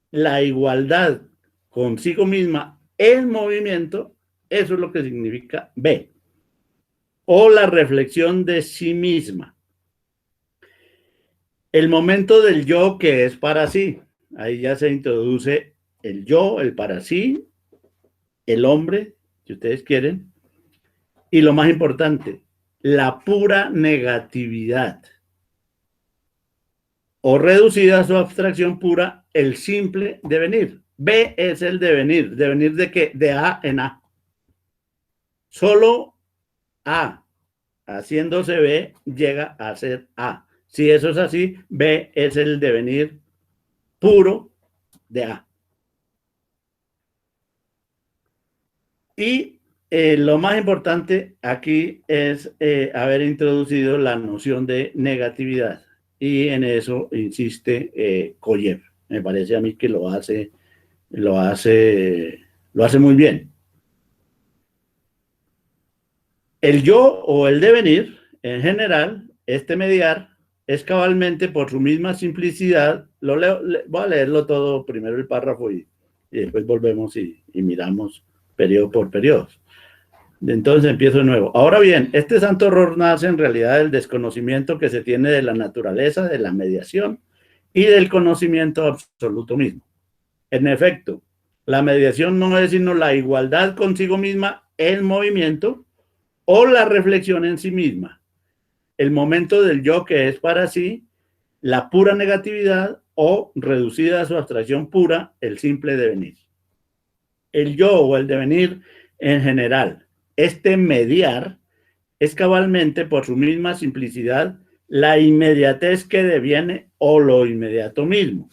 la igualdad consigo misma en movimiento, eso es lo que significa B. O la reflexión de sí misma. El momento del yo que es para sí. Ahí ya se introduce el yo, el para sí, el hombre, si ustedes quieren. Y lo más importante, la pura negatividad. O reducida a su abstracción pura, el simple devenir. B es el devenir. ¿Devenir de qué? De A en A. Solo A, haciéndose B, llega a ser A. Si eso es así, B es el devenir puro de A. Y lo más importante aquí es haber introducido la noción de negatividad. Y en eso insiste Koyev. Me parece a mí que lo hace muy bien. El yo o el devenir, en general, este mediar, es cabalmente por su misma simplicidad. Voy a leerlo todo primero el párrafo y después volvemos y miramos periodo por periodo. Entonces empiezo de nuevo. Ahora bien, este santo error nace en realidad del desconocimiento que se tiene de la naturaleza, de la mediación y del conocimiento absoluto mismo. En efecto, la mediación no es sino la igualdad consigo misma en movimiento o la reflexión en sí misma. El momento del yo que es para sí, la pura negatividad o reducida a su abstracción pura, el simple devenir. El yo o el devenir en general. Este mediar es cabalmente, por su misma simplicidad, la inmediatez que deviene o lo inmediato mismo.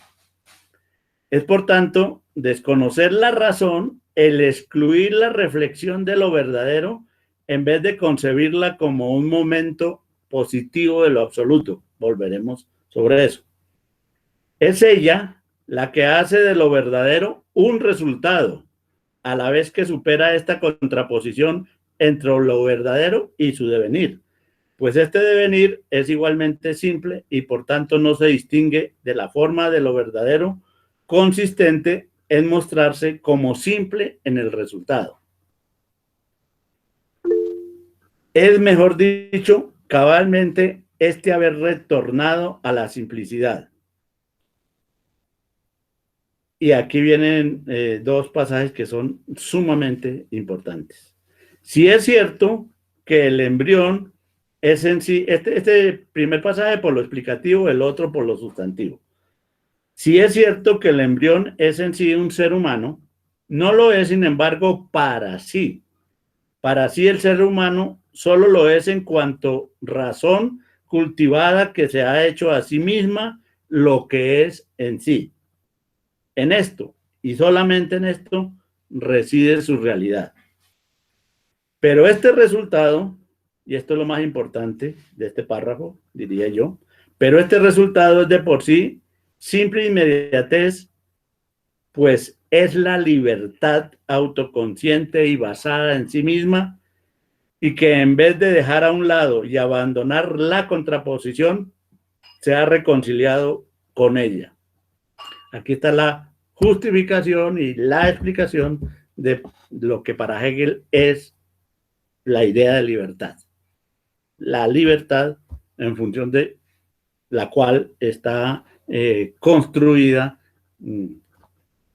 Es, por tanto, desconocer la razón, el excluir la reflexión de lo verdadero en vez de concebirla como un momento positivo de lo absoluto. Volveremos sobre eso. Es ella la que hace de lo verdadero un resultado, a la vez que supera esta contraposición entre lo verdadero y su devenir, pues este devenir es igualmente simple y por tanto no se distingue de la forma de lo verdadero, consistente en mostrarse como simple en el resultado. Es, mejor dicho, cabalmente este haber retornado a la simplicidad. Y aquí vienen dos pasajes que son sumamente importantes. Si es cierto que el embrión es en sí, este primer pasaje por lo explicativo, el otro por lo sustantivo. Si es cierto que el embrión es en sí un ser humano, no lo es, sin embargo, para sí. Para sí el ser humano solo lo es en cuanto razón cultivada que se ha hecho a sí misma lo que es en sí. En esto, y solamente en esto, reside su realidad. Pero este resultado, y esto es lo más importante de este párrafo, diría yo, pero este resultado es de por sí simple inmediatez, pues es la libertad autoconsciente y basada en sí misma, y que en vez de dejar a un lado y abandonar la contraposición, se ha reconciliado con ella. Aquí está la justificación y la explicación de lo que para Hegel es la idea de libertad. La libertad en función de la cual está construida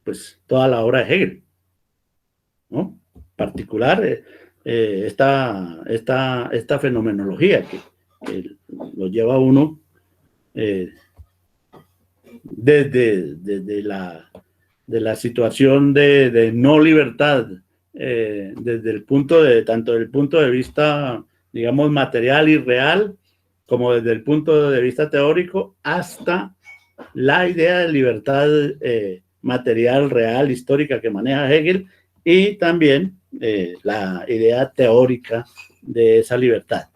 pues toda la obra de Hegel, ¿no? Particular esta fenomenología que lo lleva a uno desde la situación de no libertad, desde el punto de, tanto del punto de vista, digamos, material y real, como desde el punto de vista teórico, hasta la idea de libertad material, real, histórica que maneja Hegel, y también la idea teórica de esa libertad.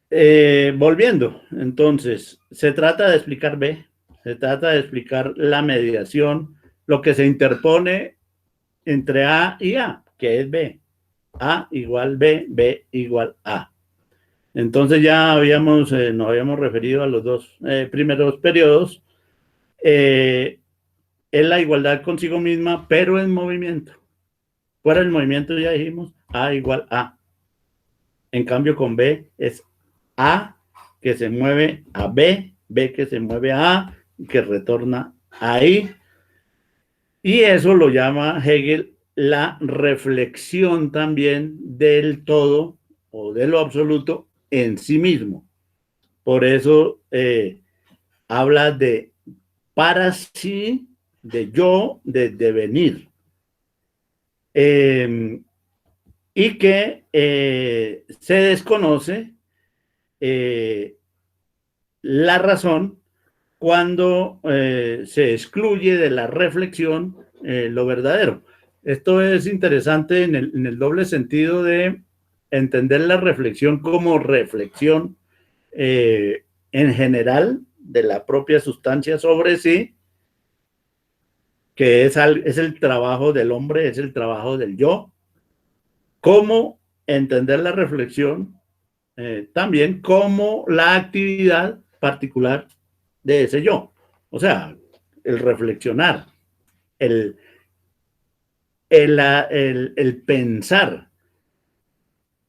Volviendo, entonces, se trata de explicar B, se trata de explicar la mediación, lo que se interpone entre A y A, que es B. A igual B, B igual A. Entonces ya nos habíamos referido a los dos primeros periodos. Es la igualdad consigo misma, pero en movimiento. Fuera del movimiento ya dijimos A igual A. En cambio con B es A que se mueve a B, B que se mueve a A, que retorna a I. Y eso lo llama Hegel la reflexión también del todo o de lo absoluto en sí mismo. Por eso habla de para sí, de yo, de devenir. Y que se desconoce la razón cuando se excluye de la reflexión lo verdadero. Esto es interesante en el doble sentido de entender la reflexión como reflexión en general de la propia sustancia sobre sí, que es el trabajo del hombre, es el trabajo del yo, como entender la reflexión también como la actividad particular de ese yo. O sea, el reflexionar, el pensar,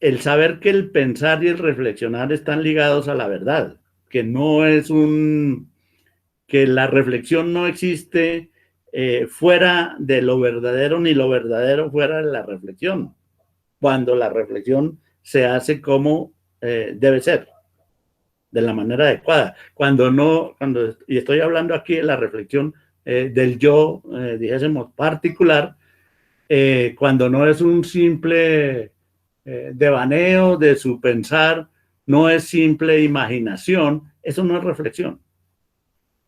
el saber que el pensar y el reflexionar están ligados a la verdad, que no es que la reflexión no existe fuera de lo verdadero, ni lo verdadero fuera de la reflexión, cuando la reflexión se hace como debe ser, de la manera adecuada. Y estoy hablando aquí de la reflexión del yo, dijésemos, particular, cuando no es un simple devaneo de su pensar, no es simple imaginación, eso no es reflexión.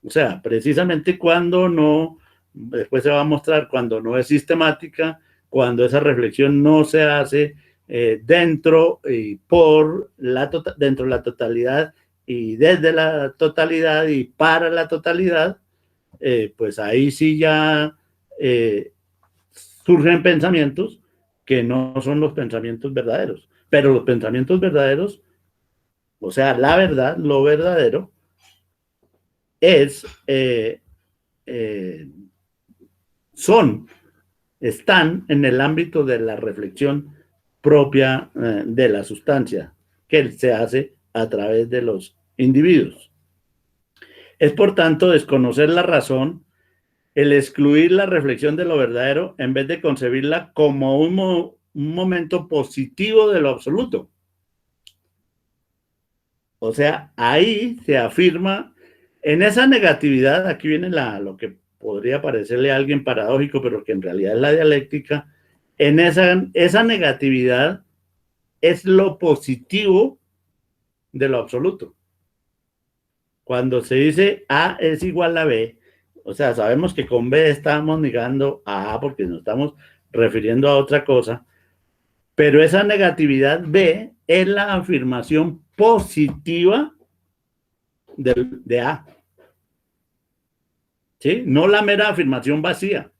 O sea, precisamente cuando no, después se va a mostrar, cuando no es sistemática, cuando esa reflexión no se hace dentro y dentro de la totalidad y desde la totalidad y para la totalidad, pues ahí sí ya surgen pensamientos que no son los pensamientos verdaderos. Pero los pensamientos verdaderos, o sea, la verdad, lo verdadero, están en el ámbito de la reflexión propia de la sustancia que se hace a través de los individuos. Es por tanto desconocer la razón, el excluir la reflexión de lo verdadero en vez de concebirla como un momento positivo de lo absoluto. O sea, ahí se afirma, en esa negatividad, aquí viene lo que podría parecerle a alguien paradójico, pero que en realidad es la dialéctica, en esa negatividad es lo positivo de lo absoluto. Cuando se dice A es igual a B, o sea, sabemos que con B estamos negando a A porque nos estamos refiriendo a otra cosa, pero esa negatividad B es la afirmación positiva de A. ¿Sí? No la mera afirmación vacía.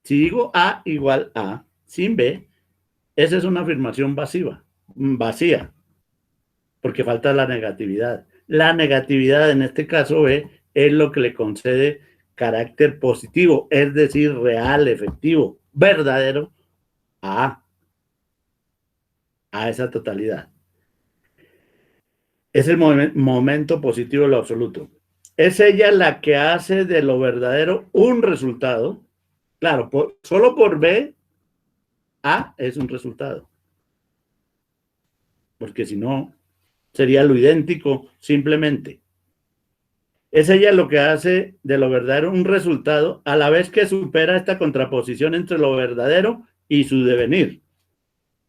Si digo A igual A sin B, esa es una afirmación vacía, porque falta la negatividad. La negatividad, en este caso B, es lo que le concede carácter positivo, es decir, real, efectivo, verdadero, a esa totalidad. Es el momento positivo de lo absoluto. Es ella la que hace de lo verdadero un resultado. Claro, solo por B, A es un resultado. Porque si no, sería lo idéntico simplemente. Es ella lo que hace de lo verdadero un resultado a la vez que supera esta contraposición entre lo verdadero y su devenir.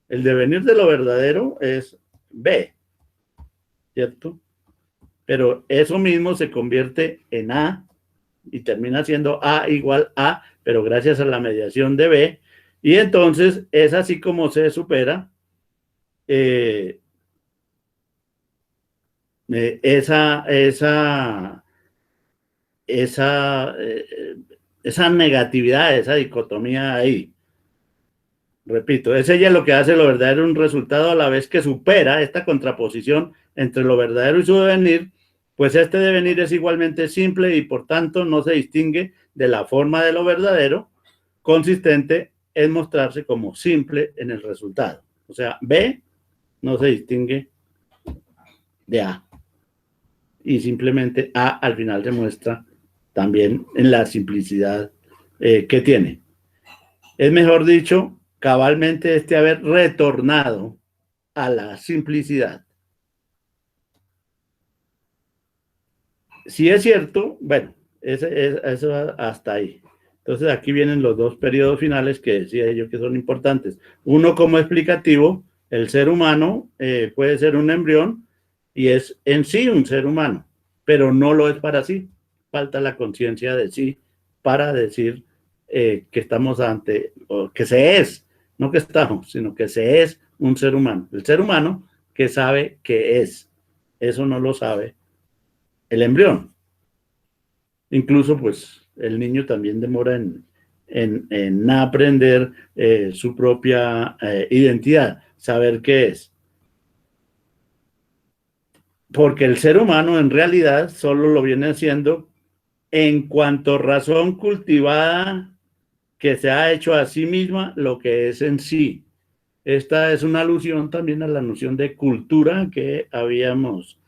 El devenir de lo verdadero es B, ¿cierto? Pero eso mismo se convierte en A y termina siendo A igual A, pero gracias a la mediación de B. Y entonces es así como se supera esa negatividad, esa dicotomía ahí. Repito, es ella lo que hace lo verdadero un resultado a la vez que supera esta contraposición entre lo verdadero y su devenir, pues este devenir es igualmente simple y por tanto no se distingue de la forma de lo verdadero, consistente en mostrarse como simple en el resultado. O sea, B no se distingue de A. Y simplemente A al final se muestra también en la simplicidad que tiene. Es mejor dicho, cabalmente haber retornado a la simplicidad. Si es cierto, bueno, eso hasta ahí. Entonces aquí vienen los dos periodos finales que decía yo que son importantes. Uno como explicativo, el ser humano puede ser un embrión y es en sí un ser humano, pero no lo es para sí. Falta la conciencia de sí para decir que estamos ante, o que se es, no que estamos, sino que se es un ser humano. El ser humano que sabe que es. Eso no lo sabe el embrión. Incluso, pues, el niño también demora en aprender su propia identidad, saber qué es. Porque el ser humano en realidad solo lo viene haciendo en cuanto razón cultivada que se ha hecho a sí misma lo que es en sí. Esta es una alusión también a la noción de cultura que habíamos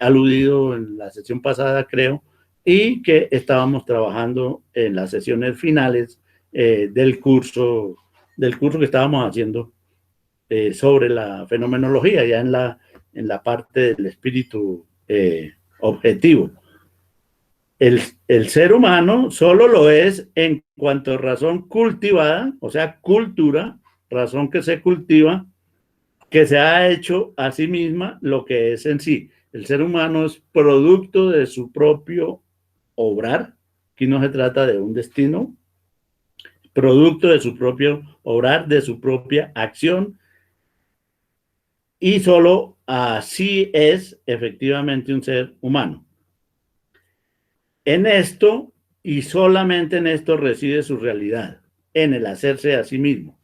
aludido en la sesión pasada, creo, y que estábamos trabajando en las sesiones finales del curso que estábamos haciendo sobre la fenomenología, ya en la parte del espíritu objetivo. El ser humano solo lo es en cuanto a razón cultivada, o sea, cultura, razón que se cultiva, que se ha hecho a sí misma lo que es en sí. El ser humano es producto de su propio obrar. Aquí no se trata de un destino, producto de su propio obrar, de su propia acción, y solo así es efectivamente un ser humano. En esto, y solamente en esto, reside su realidad, en el hacerse a sí mismo.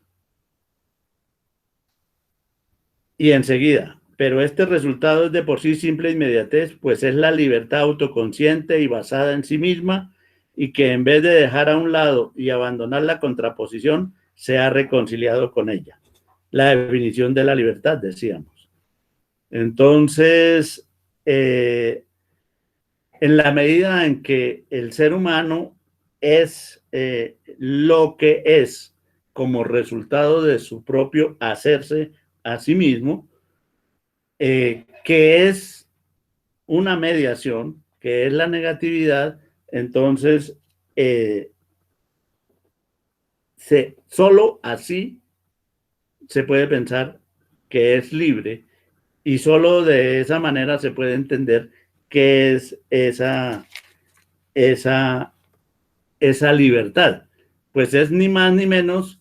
Y enseguida, pero este resultado es de por sí simple inmediatez, pues es la libertad autoconsciente y basada en sí misma, y que en vez de dejar a un lado y abandonar la contraposición, se ha reconciliado con ella. La definición de la libertad, decíamos. Entonces, en la medida en que el ser humano es lo que es como resultado de su propio hacerse a sí mismo, que es una mediación, que es la negatividad, entonces solo así se puede pensar que es libre, y solo de esa manera se puede entender qué es esa libertad. Pues es ni más ni menos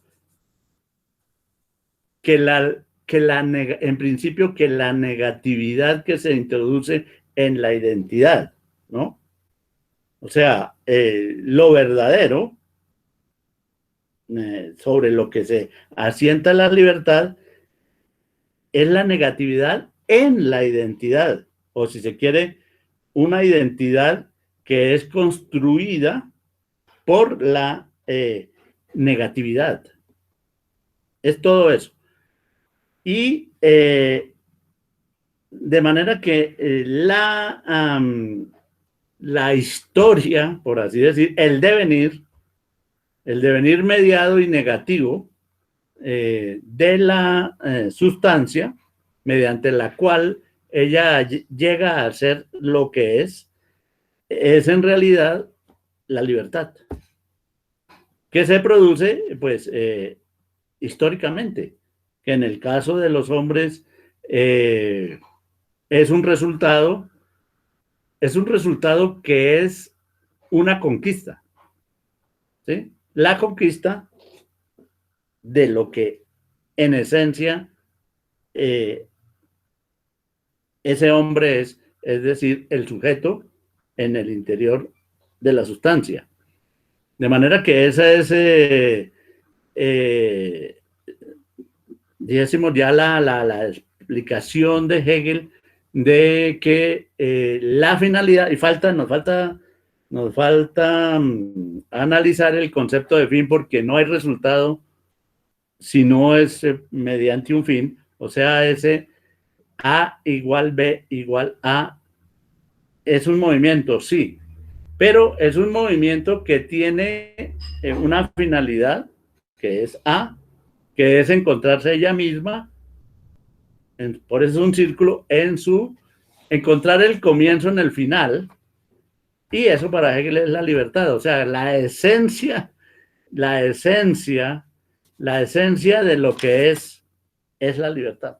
en principio, que la negatividad que se introduce en la identidad, ¿no? O sea, lo verdadero, sobre lo que se asienta la libertad, es la negatividad en la identidad, o si se quiere, una identidad que es construida por la negatividad. Es todo eso. Y de manera que la historia, por así decir, el devenir mediado y negativo de la sustancia, mediante la cual ella llega a ser lo que es en realidad la libertad, que se produce, pues, históricamente, que en el caso de los hombres es un resultado que es una conquista, ¿sí? La conquista de lo que en esencia ese hombre es decir, el sujeto en el interior de la sustancia. De manera que esa es, decimos ya la explicación de Hegel de que la finalidad, y nos falta analizar el concepto de fin, porque no hay resultado si no es mediante un fin. O sea, ese A igual B igual A es un movimiento, sí, pero es un movimiento que tiene una finalidad, que es A, que es encontrarse ella misma, por eso es un círculo, encontrar el comienzo en el final, y eso para Hegel es la libertad. O sea, la esencia de lo que es la libertad.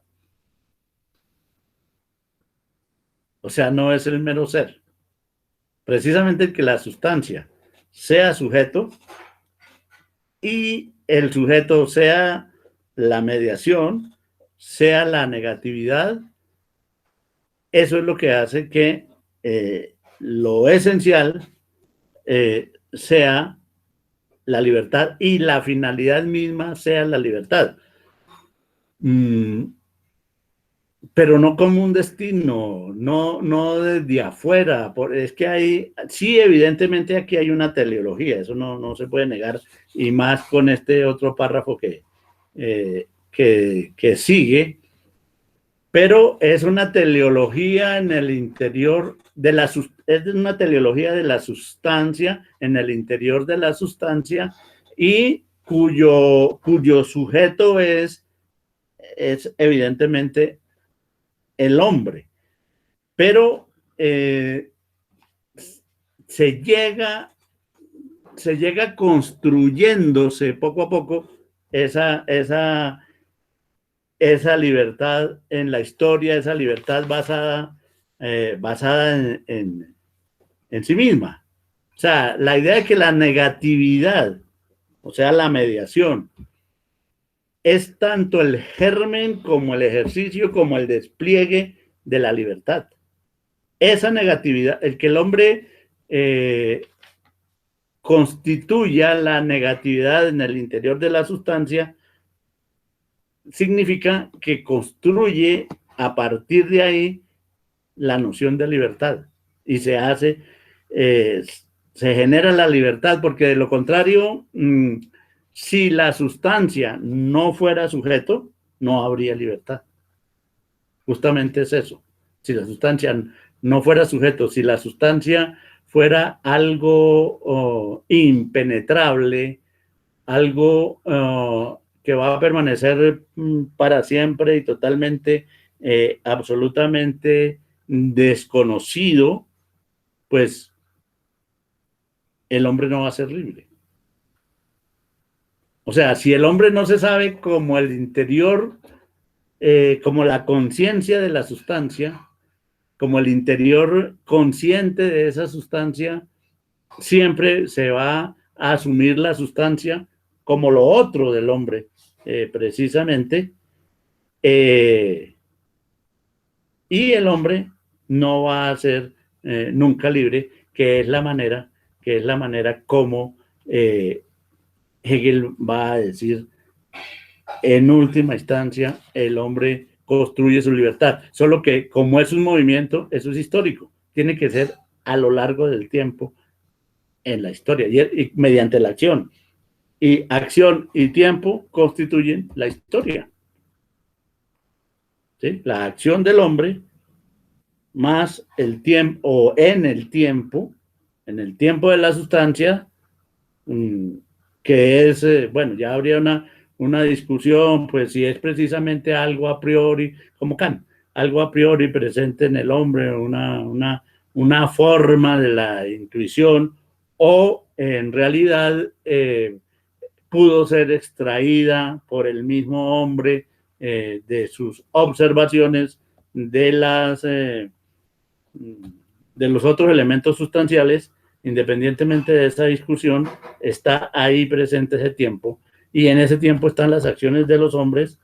O sea, no es el mero ser. Precisamente que la sustancia sea sujeto y el sujeto sea la mediación, sea la negatividad, eso es lo que hace que lo esencial sea la libertad, y la finalidad misma sea la libertad. Pero no como un destino, no desde afuera. Es que sí, evidentemente aquí hay una teleología, eso no se puede negar, y más con este otro párrafo que sigue, pero es una teleología en el interior es una teleología de la sustancia, en el interior de la sustancia, y cuyo sujeto es evidentemente el hombre, pero se llega construyéndose poco a poco esa libertad en la historia, esa libertad basada en sí misma. O sea, la idea de que la negatividad o sea, la mediación, es tanto el germen como el ejercicio, como el despliegue de la libertad. Esa negatividad, el que el hombre constituya la negatividad en el interior de la sustancia, significa que construye a partir de ahí la noción de libertad y se hace, se genera la libertad, porque de lo contrario, si la sustancia no fuera sujeto, no habría libertad. Justamente es eso. Si la sustancia no fuera sujeto, si la sustancia fuera algo impenetrable, algo que va a permanecer para siempre y totalmente, absolutamente desconocido, pues el hombre no va a ser libre. O sea, si el hombre no se sabe como el interior, como la conciencia de la sustancia, como el interior consciente de esa sustancia, siempre se va a asumir la sustancia como lo otro del hombre, precisamente, y el hombre no va a ser nunca libre, que es la manera como Hegel va a decir, en última instancia, el hombre construye su libertad. Solo que como es un movimiento, eso es histórico. Tiene que ser a lo largo del tiempo en la historia y mediante la acción. Y acción y tiempo constituyen la historia. ¿Sí? La acción del hombre más el tiempo, o en el tiempo de la sustancia, que es, bueno, ya habría una discusión, pues si es precisamente algo a priori, como Kant, algo a priori presente en el hombre, una forma de la intuición, o en realidad pudo ser extraída por el mismo hombre de sus observaciones de los otros elementos sustanciales. Independientemente de esa discusión, está ahí presente ese tiempo, y en ese tiempo están las acciones de los hombres,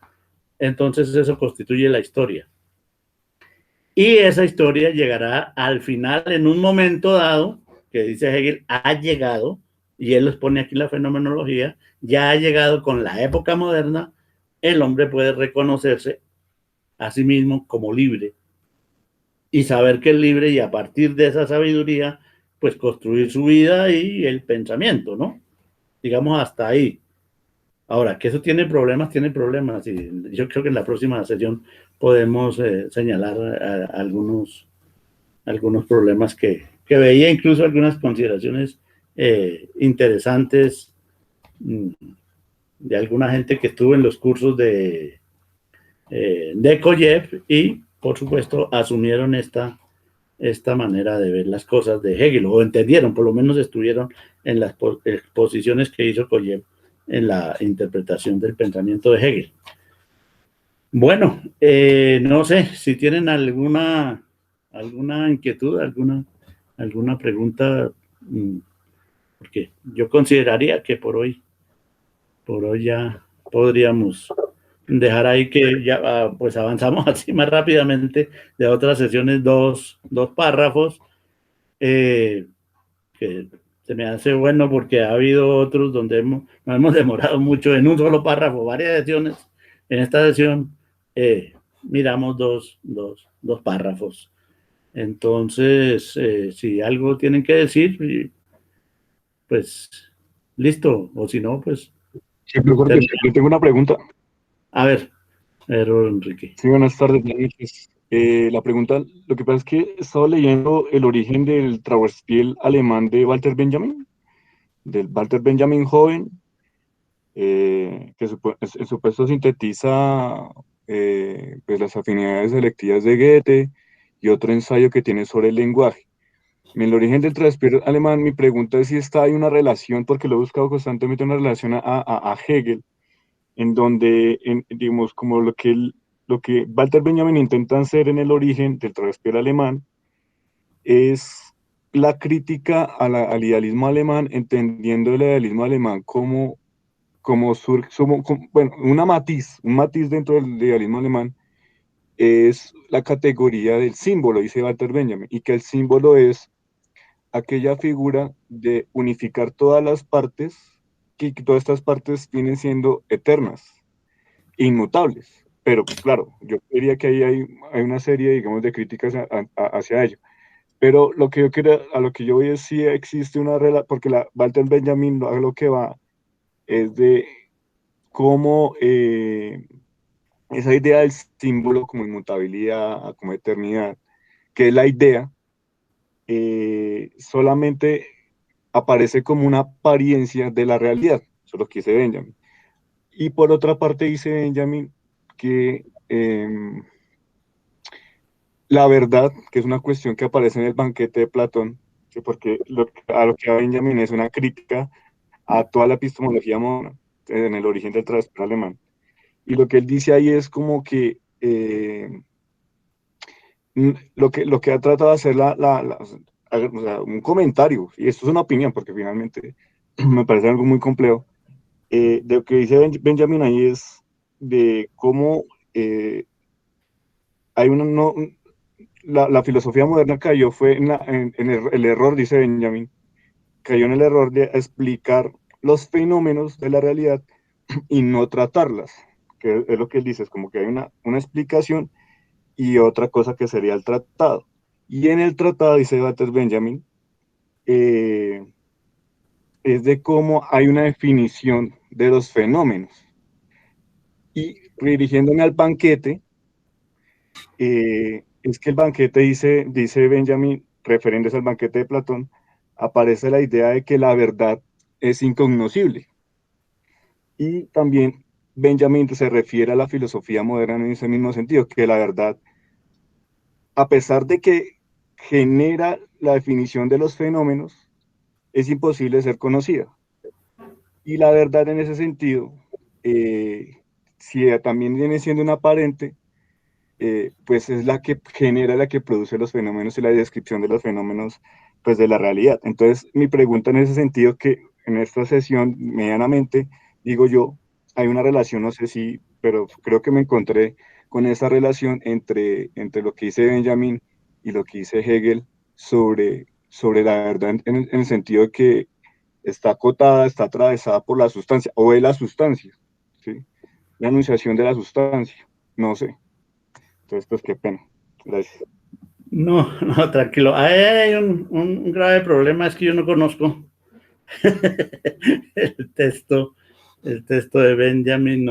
entonces eso constituye la historia. Y esa historia llegará al final, en un momento dado, que dice Hegel, ha llegado, y él les pone aquí la fenomenología, ya ha llegado con la época moderna, el hombre puede reconocerse a sí mismo como libre, y saber que es libre, y a partir de esa sabiduría, pues construir su vida y el pensamiento, ¿no? Digamos hasta ahí. Ahora, que eso tiene problemas, y yo creo que en la próxima sesión podemos señalar algunos problemas que veía, incluso algunas consideraciones interesantes de alguna gente que estuvo en los cursos de Kojev, y por supuesto asumieron esta manera de ver las cosas de Hegel, o entendieron, por lo menos estuvieron en las exposiciones que hizo Kojev en la interpretación del pensamiento de Hegel. Bueno, no sé si tienen alguna inquietud, alguna pregunta, porque yo consideraría que por hoy ya podríamos dejar ahí, que ya pues avanzamos así más rápidamente de otras sesiones, dos párrafos, que se me hace bueno, porque ha habido otros donde nos hemos demorado mucho en un solo párrafo, varias sesiones. En esta sesión miramos dos párrafos. Entonces, si algo tienen que decir, pues listo, o si no, pues... Sí, yo tengo una pregunta. A ver, Enrique. Sí, buenas tardes, buenas noches. La pregunta, lo que pasa es que he estado leyendo el origen del Trauerspiel alemán de Walter Benjamin, del Walter Benjamin joven, que en su puesto sintetiza pues las afinidades selectivas de Goethe, y otro ensayo que tiene sobre el lenguaje. En el origen del Trauerspiel alemán, mi pregunta es si hay una relación, porque lo he buscado constantemente, una relación a Hegel, en donde, digamos, como lo que Walter Benjamin intenta hacer en el origen del Trauerspiel alemán es la crítica al idealismo alemán, entendiendo el idealismo alemán como bueno, un matiz dentro del idealismo alemán es la categoría del símbolo, dice Walter Benjamin, y que el símbolo es aquella figura de unificar todas las partes, que todas estas partes vienen siendo eternas, inmutables. Pero pues claro, yo diría que ahí hay una serie, digamos, de críticas hacia ello. Pero lo que yo quiero, a lo que yo voy es si existe una relación, porque Walter Benjamin a lo que va es de cómo esa idea del símbolo como inmutabilidad, como eternidad, que es la idea, solamente aparece como una apariencia de la realidad, eso es lo que dice Benjamin. Y por otra parte dice Benjamin que la verdad, que es una cuestión que aparece en el banquete de Platón, ¿sí? Porque a lo que va Benjamin es una crítica a toda la epistemología moderna en el origen del transfer alemán. Y lo que él dice ahí es como que lo que ha tratado de hacer o sea, un comentario, y esto es una opinión, porque finalmente me parece algo muy complejo, de lo que dice Benjamin ahí es de cómo hay una, no, la filosofía moderna cayó fue en el error, dice Benjamin, cayó en el error de explicar los fenómenos de la realidad y no tratarlas, que es lo que él dice, es como que hay una explicación y otra cosa que sería el tratado. Y en el tratado, dice Walter Benjamin, es de cómo hay una definición de los fenómenos. Y dirigiéndome al banquete, es que el banquete dice Benjamin, refiriéndose al banquete de Platón, aparece la idea de que la verdad es incognoscible. Y también Benjamin se refiere a la filosofía moderna en ese mismo sentido, que la verdad, a pesar de que genera la definición de los fenómenos, es imposible ser conocida. Y la verdad en ese sentido, si también viene siendo una aparente, pues es la que genera, la que produce los fenómenos y la descripción de los fenómenos, pues de la realidad. Entonces, mi pregunta en ese sentido, que en esta sesión, medianamente, digo yo, hay una relación, no sé si, pero creo que me encontré con esa relación entre lo que dice Benjamin y lo que dice Hegel sobre la verdad, en el sentido de que está acotada, está atravesada por la sustancia, o de la sustancia, ¿sí? La enunciación de la sustancia, no sé. Entonces, pues qué pena. Gracias. No, no, tranquilo. Ahí hay un grave problema, es que yo no conozco el texto, el texto de Benjamin,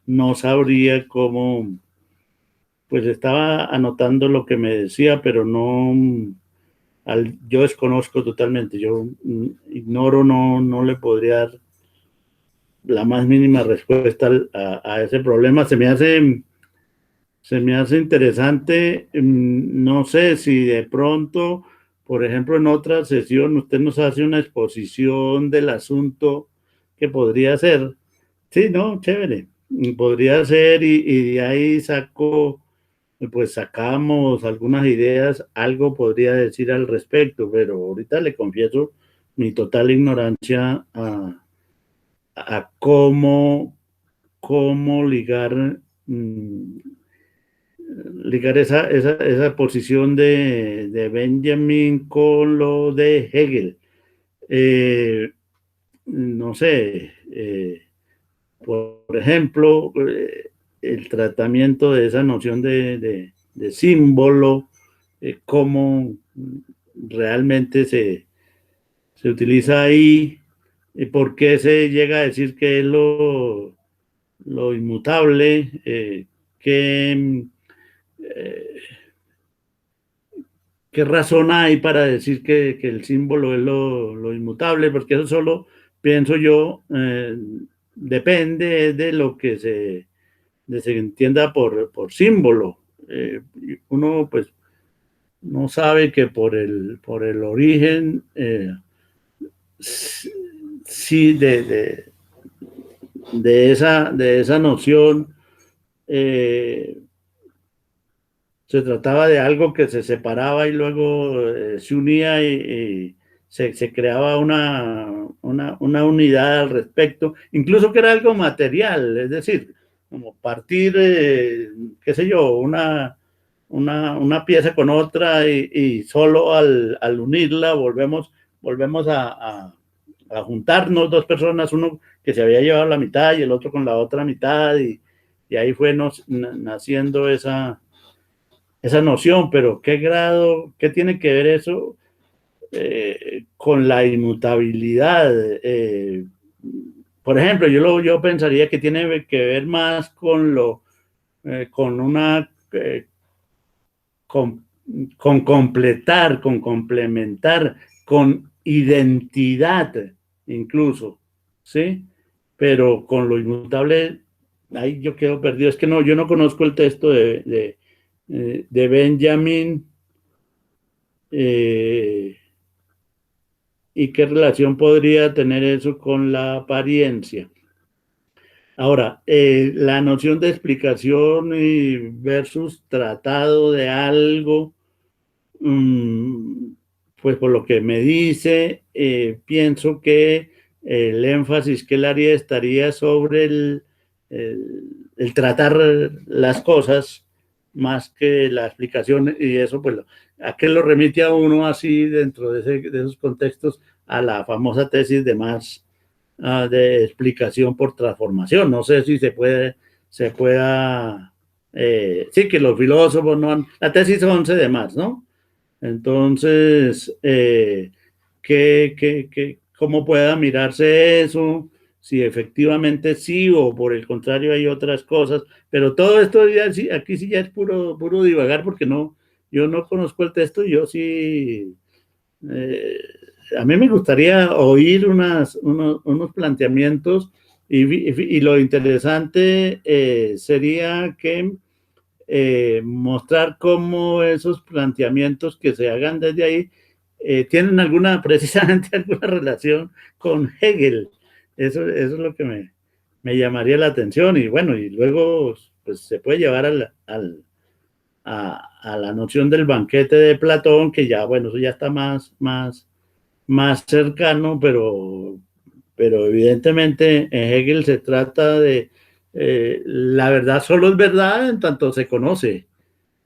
no sabría cómo, pues estaba anotando lo que me decía, pero yo desconozco totalmente, yo ignoro, no le podría dar la más mínima respuesta a ese problema. Se me hace interesante, no sé si de pronto, por ejemplo, en otra sesión usted nos hace una exposición del asunto que podría ser, sí, no, chévere, podría ser y de ahí pues sacamos algunas ideas, algo podría decir al respecto, pero ahorita le confieso mi total ignorancia a cómo ligar esa posición de Benjamin con lo de Hegel. No sé, por ejemplo, el tratamiento de esa noción de símbolo, cómo realmente se utiliza ahí, por qué se llega a decir que es lo inmutable, que ¿qué razón hay para decir que el símbolo es lo inmutable? Porque eso solo, pienso yo, depende de lo que se entienda por símbolo. Uno, pues, no sabe que por el origen, sí, de esa noción, se trataba de algo que se separaba y luego se unía y se creaba una unidad al respecto, incluso que era algo material, es decir, como partir, qué sé yo, una pieza con otra y solo al unirla volvemos a juntarnos dos personas, uno que se había llevado la mitad y el otro con la otra mitad, y ahí fue naciendo esa noción, pero ¿qué tiene que ver eso con la inmutabilidad? Por ejemplo, yo pensaría que tiene que ver más con una con completar, con complementar, con identidad incluso, ¿sí? Pero con lo inmutable, ahí yo quedo perdido. Es que no, yo no conozco el texto de Benjamin, y qué relación podría tener eso con la apariencia. Ahora, la noción de explicación versus tratado de algo, pues por lo que me dice, pienso que el énfasis que él haría estaría sobre el tratar las cosas más que la explicación, y eso pues a qué lo remite a uno así dentro de esos contextos a la famosa tesis de explicación por transformación. No sé si se pueda, sí, que los filósofos no han, la tesis 11 de Marx, ¿no? Entonces, ¿cómo pueda mirarse eso? Si efectivamente sí o por el contrario hay otras cosas, pero todo esto ya, aquí sí ya es puro divagar, porque yo no conozco el texto, yo sí, a mí me gustaría oír unos planteamientos, y lo interesante sería que mostrar cómo esos planteamientos que se hagan desde ahí tienen precisamente alguna relación con Hegel. Eso es lo que me llamaría la atención, y bueno, y luego pues se puede llevar a la noción del banquete de Platón, que ya, bueno, eso ya está más cercano, pero evidentemente en Hegel se trata de la verdad solo es verdad en tanto se conoce.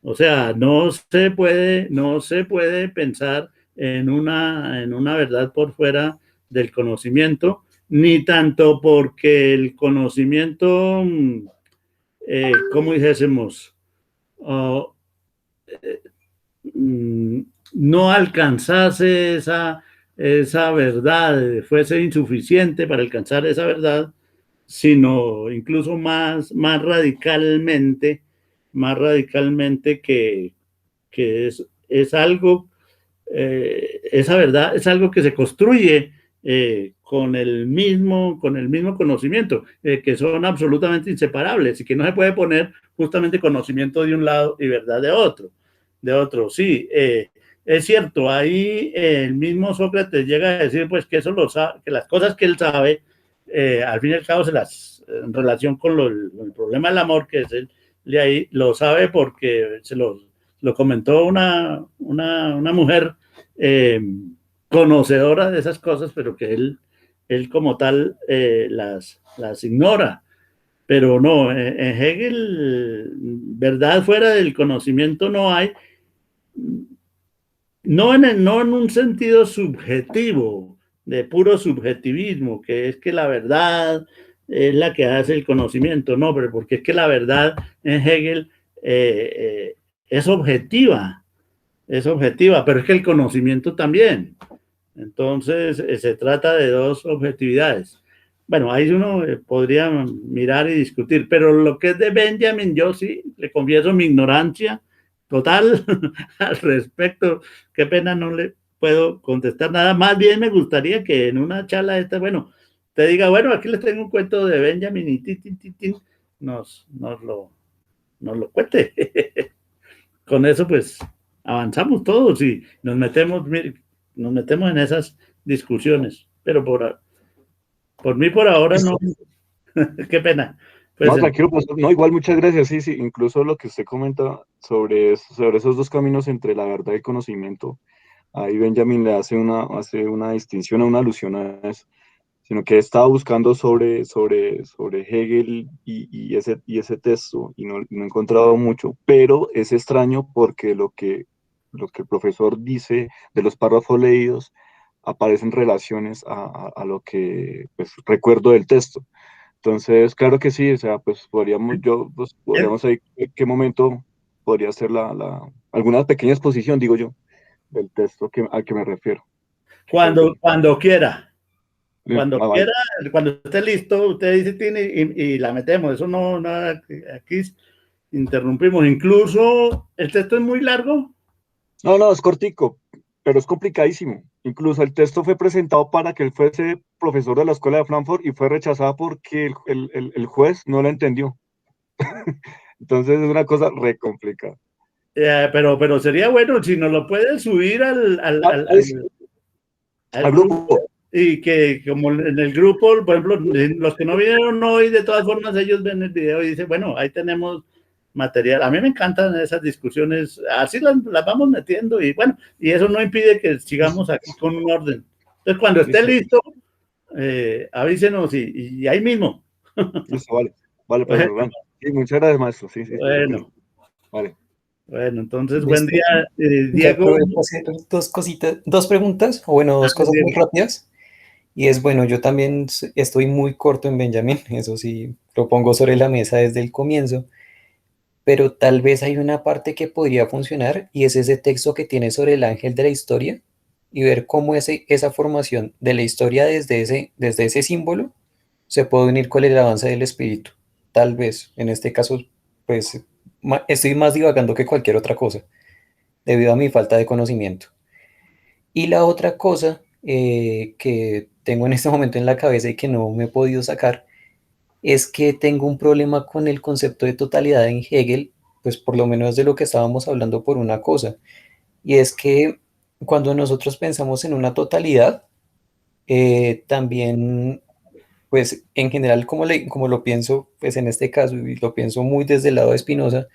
O sea, no se puede pensar en una verdad por fuera del conocimiento, ni tanto porque el conocimiento, ¿cómo dijésemos? Oh, no alcanzase esa verdad, fuese insuficiente para alcanzar esa verdad, sino incluso más radicalmente que es algo, esa verdad es algo que se construye con el mismo conocimiento, que son absolutamente inseparables y que no se puede poner justamente conocimiento de un lado y verdad de otro. Sí, es cierto, ahí el mismo Sócrates llega a decir pues que que las cosas que él sabe, al fin y al cabo en relación con el problema del amor, que es de ahí, lo sabe porque lo comentó una mujer conocedora de esas cosas, pero que él como tal las ignora. Pero no, en Hegel, verdad fuera del conocimiento no hay, no en un sentido subjetivo, de puro subjetivismo, que es que la verdad es la que hace el conocimiento, no, pero porque es que la verdad en Hegel es objetiva, pero es que el conocimiento también. Entonces, se trata de dos objetividades. Bueno, ahí uno podría mirar y discutir, pero lo que es de Benjamin, yo sí le confieso mi ignorancia total al respecto. Qué pena, no le puedo contestar nada. Más bien me gustaría que en una charla esta, bueno, te diga, bueno, aquí les tengo un cuento de Benjamin y nos lo cuente. Con eso, pues, avanzamos todos y nos metemos en esas discusiones. Pero por mí, por ahora, no. Qué pena. Pues, no, tranquilo, profesor. No, igual, muchas gracias. Sí, sí, incluso lo que usted comenta sobre esos dos caminos entre la verdad y el conocimiento, ahí Benjamin le hace una distinción, una alusión a eso, sino que estaba buscando sobre Hegel y ese texto y no he encontrado mucho, pero es extraño porque lo que el profesor dice de los párrafos leídos aparecen relaciones a lo que pues, recuerdo del texto. Entonces, claro que sí, o sea, pues podríamos ahí, en qué momento podría ser alguna pequeña exposición, digo yo, del texto al que me refiero. Cuando quiera. Cuando Vale. quiera, cuando esté listo, usted dice Tini y la metemos. Eso no, nada, aquí interrumpimos. Incluso el texto es muy largo. No, es cortico, pero es complicadísimo. Incluso el texto fue presentado para que él fuese profesor de la escuela de Frankfurt y fue rechazado porque el juez no lo entendió. Entonces es una cosa re complicada. Pero sería bueno si nos lo pueden subir al grupo. grupo. Y que como en el grupo, por ejemplo, los que no vinieron hoy, de todas formas ellos ven el video y dicen, bueno, ahí tenemos material. A mí me encantan esas discusiones, así las vamos metiendo y bueno, y eso no impide que sigamos aquí con un orden. Entonces, cuando esté listo, avísenos y ahí mismo. Listo, vale, pues, bueno. Sí, muchas gracias, maestro. Sí, bueno. Vale. Bueno, entonces, Listo. buen día, Diego. Hacer dos preguntas, o bueno, dos cosas muy rápidas. Y es bueno, yo también estoy muy corto en Benjamin, eso sí, lo pongo sobre la mesa desde el comienzo, pero tal vez hay una parte que podría funcionar y es ese texto que tiene sobre el ángel de la historia y ver cómo esa formación de la historia desde ese símbolo se puede unir con el avance del espíritu. Tal vez, en este caso, pues estoy más divagando que cualquier otra cosa, debido a mi falta de conocimiento. Y la otra cosa que tengo en este momento en la cabeza y que no me he podido sacar es que tengo un problema con el concepto de totalidad en Hegel, pues por lo menos de lo que estábamos hablando por una cosa, y es que cuando nosotros pensamos en una totalidad, también, pues en general como lo pienso, pues en este caso, y lo pienso muy desde el lado de Spinoza,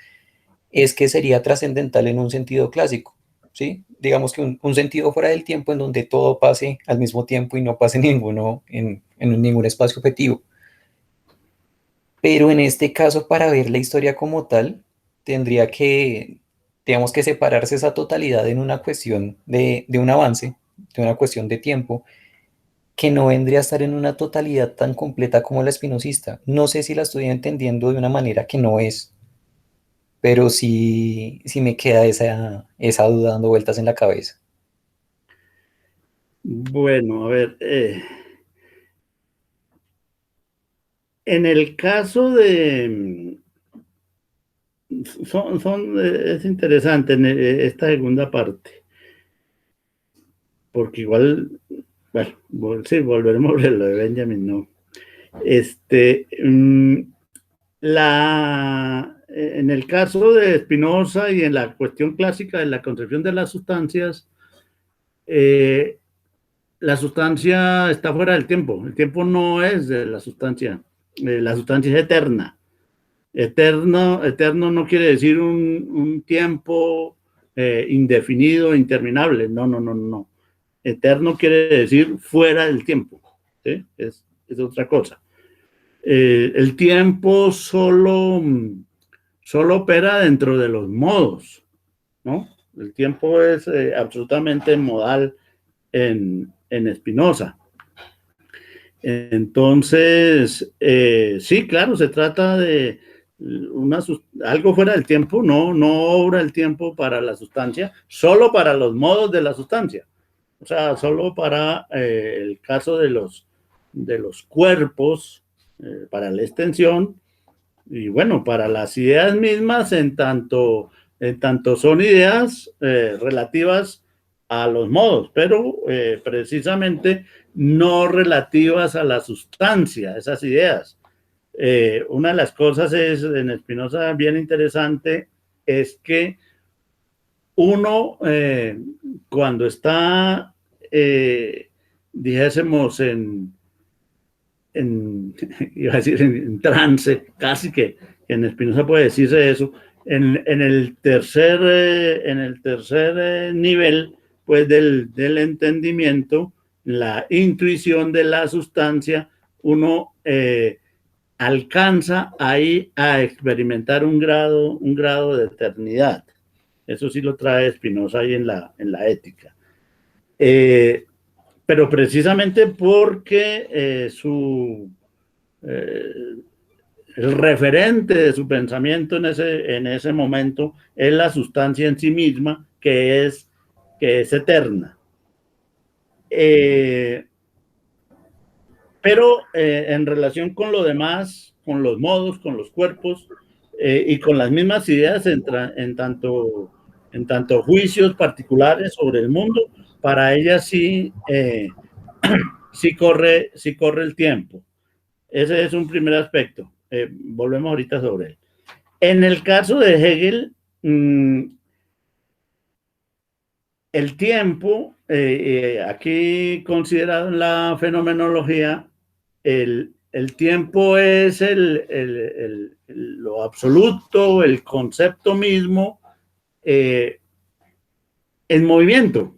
es que sería trascendental en un sentido clásico, ¿sí? Digamos que un sentido fuera del tiempo en donde todo pase al mismo tiempo y no pase ninguno en ningún espacio objetivo. Pero en este caso, para ver la historia como tal, tendría que, digamos que separarse esa totalidad en una cuestión de un avance, de una cuestión de tiempo, que no vendría a estar en una totalidad tan completa como la espinosista. No sé si la estoy entendiendo de una manera que no es, pero sí me queda esa duda dando vueltas en la cabeza. Bueno, a ver, en el caso de, es interesante en esta segunda parte, porque igual, bueno, sí, volveremos a lo de Benjamin, no. En el caso de Spinoza y en la cuestión clásica de la concepción de las sustancias, la sustancia está fuera del tiempo. El tiempo no es de la sustancia. La sustancia es eterna. Eterno no quiere decir un tiempo indefinido, interminable. No. Eterno quiere decir fuera del tiempo. ¿Sí? Es otra cosa. El tiempo solo opera dentro de los modos, ¿no? El tiempo es absolutamente modal en Spinoza. Entonces, sí, claro, se trata de algo fuera del tiempo, no obra el tiempo para la sustancia, solo para los modos de la sustancia. O sea, solo para el caso de los cuerpos, para la extensión, y bueno, para las ideas mismas, en tanto son ideas relativas a los modos, pero precisamente no relativas a la sustancia, esas ideas. Una de las cosas en Spinoza bien interesante es que uno cuando está, dijésemos, iba a decir en trance, casi que en Spinoza puede decirse eso, en el tercer nivel, después del entendimiento, la intuición de la sustancia, uno alcanza ahí a experimentar un grado de eternidad. Eso sí lo trae Spinoza ahí en la ética. Pero precisamente porque el referente de su pensamiento en ese momento es la sustancia en sí misma, que es eterna. Pero en relación con lo demás, con los modos, con los cuerpos y con las mismas ideas en tanto juicios particulares sobre el mundo, para ella sí, sí corre el tiempo. Ese es un primer aspecto. Volvemos ahorita sobre él. En el caso de Hegel, el tiempo, aquí considerado en la fenomenología, el tiempo es lo absoluto, el concepto mismo, en movimiento.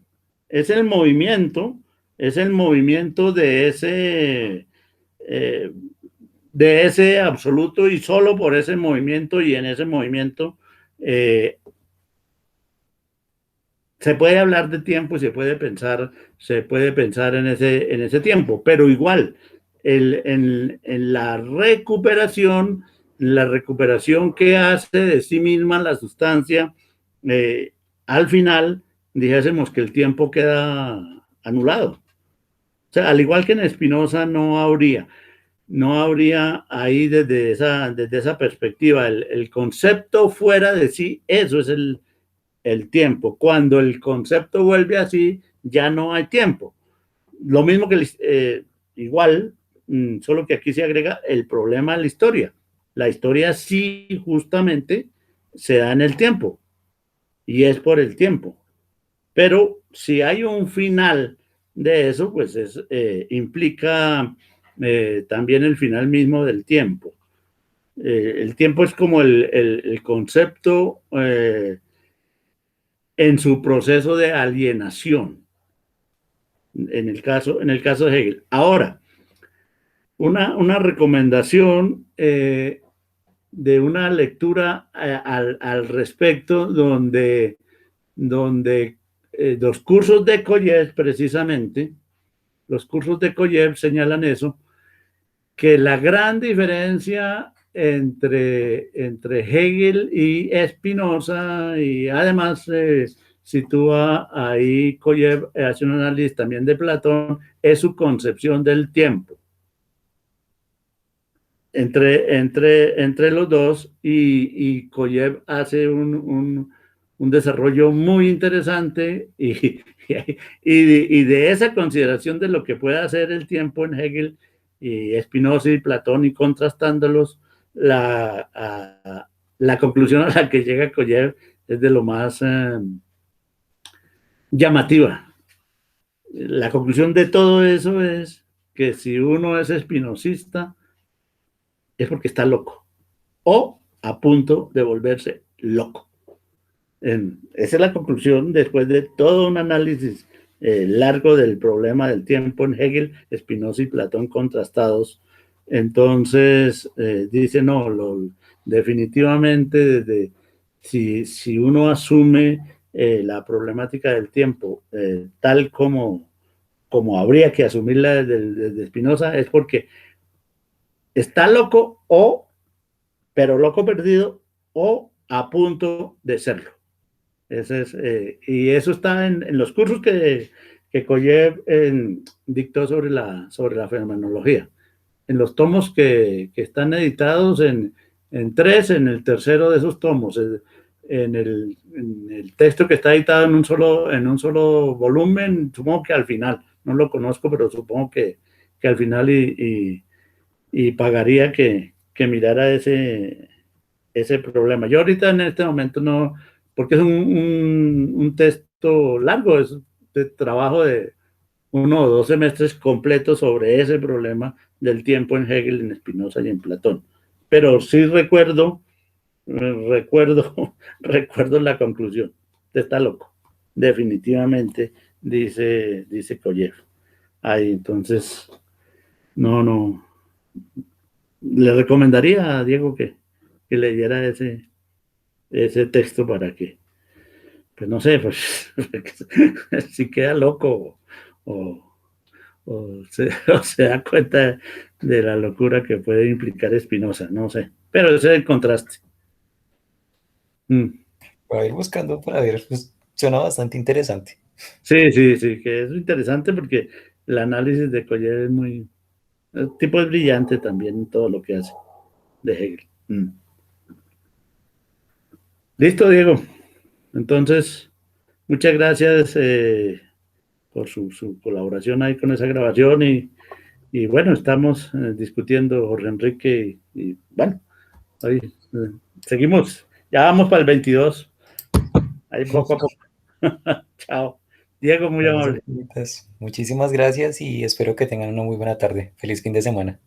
Es el movimiento de ese absoluto, y solo por ese movimiento, y en ese movimiento se puede hablar de tiempo y se puede pensar en ese tiempo, pero igual, en la recuperación que hace de sí misma la sustancia, al final, dijésemos que el tiempo queda anulado. O sea, al igual que en Spinoza no habría ahí desde esa perspectiva el concepto fuera de sí, eso es el tiempo. Cuando el concepto vuelve así, ya no hay tiempo. Lo mismo que igual, solo que aquí se agrega el problema de la historia. La historia sí justamente se da en el tiempo, y es por el tiempo. Pero si hay un final de eso, pues implica también el final mismo del tiempo. El tiempo es como el concepto en su proceso de alienación, en el caso de Hegel. Ahora, una recomendación de una lectura al respecto, donde los cursos de Koyev, precisamente, los cursos de Koyev señalan eso, que la gran diferencia entre Hegel y Spinoza, y además sitúa ahí Koyev, hace un análisis también de Platón, es su concepción del tiempo. Entre los dos, y Koyev hace un desarrollo muy interesante, y de esa consideración de lo que puede hacer el tiempo en Hegel y Spinoza y Platón, y contrastándolos, la conclusión a la que llega Koyev es de lo más llamativa. La conclusión de todo eso es que si uno es espinosista, es porque está loco, o a punto de volverse loco. Esa es la conclusión después de todo un análisis largo del problema del tiempo en Hegel, Spinoza y Platón contrastados. Entonces dice, no, definitivamente si uno asume la problemática del tiempo tal como habría que asumirla desde Spinoza, es porque está loco, pero loco perdido, o a punto de serlo. Y eso está en los cursos que Koyev dictó sobre la fenomenología. En los tomos que están editados en 3, en el tercero de esos tomos, en el texto que está editado en un solo volumen, supongo que al final, no lo conozco, pero supongo que al final, y pagaría que mirara ese problema. Yo ahorita en este momento no, porque es un texto largo, es de trabajo de 1 o 2 semestres completos sobre ese problema del tiempo en Hegel, en Spinoza y en Platón. Pero sí recuerdo la conclusión. Está loco. definitivamente, dice Koyev. Ahí, entonces, no, le recomendaría a Diego que leyera ese texto para que, pues no sé, pues si queda loco o se da cuenta de la locura que puede implicar Spinoza, no sé, pero ese es el contraste. Voy a ir buscando para ver, pues suena bastante interesante. Sí, que es interesante porque el análisis de Collier es muy, el tipo es brillante también en todo lo que hace de Hegel. Listo, Diego. Entonces, muchas gracias por su colaboración ahí con esa grabación y bueno, estamos discutiendo Jorge Enrique y bueno, ahí seguimos. Ya vamos para el 22. Ahí poco a poco. Chao. Diego, muy Vamos, amable. Muchísimas gracias y espero que tengan una muy buena tarde. Feliz fin de semana.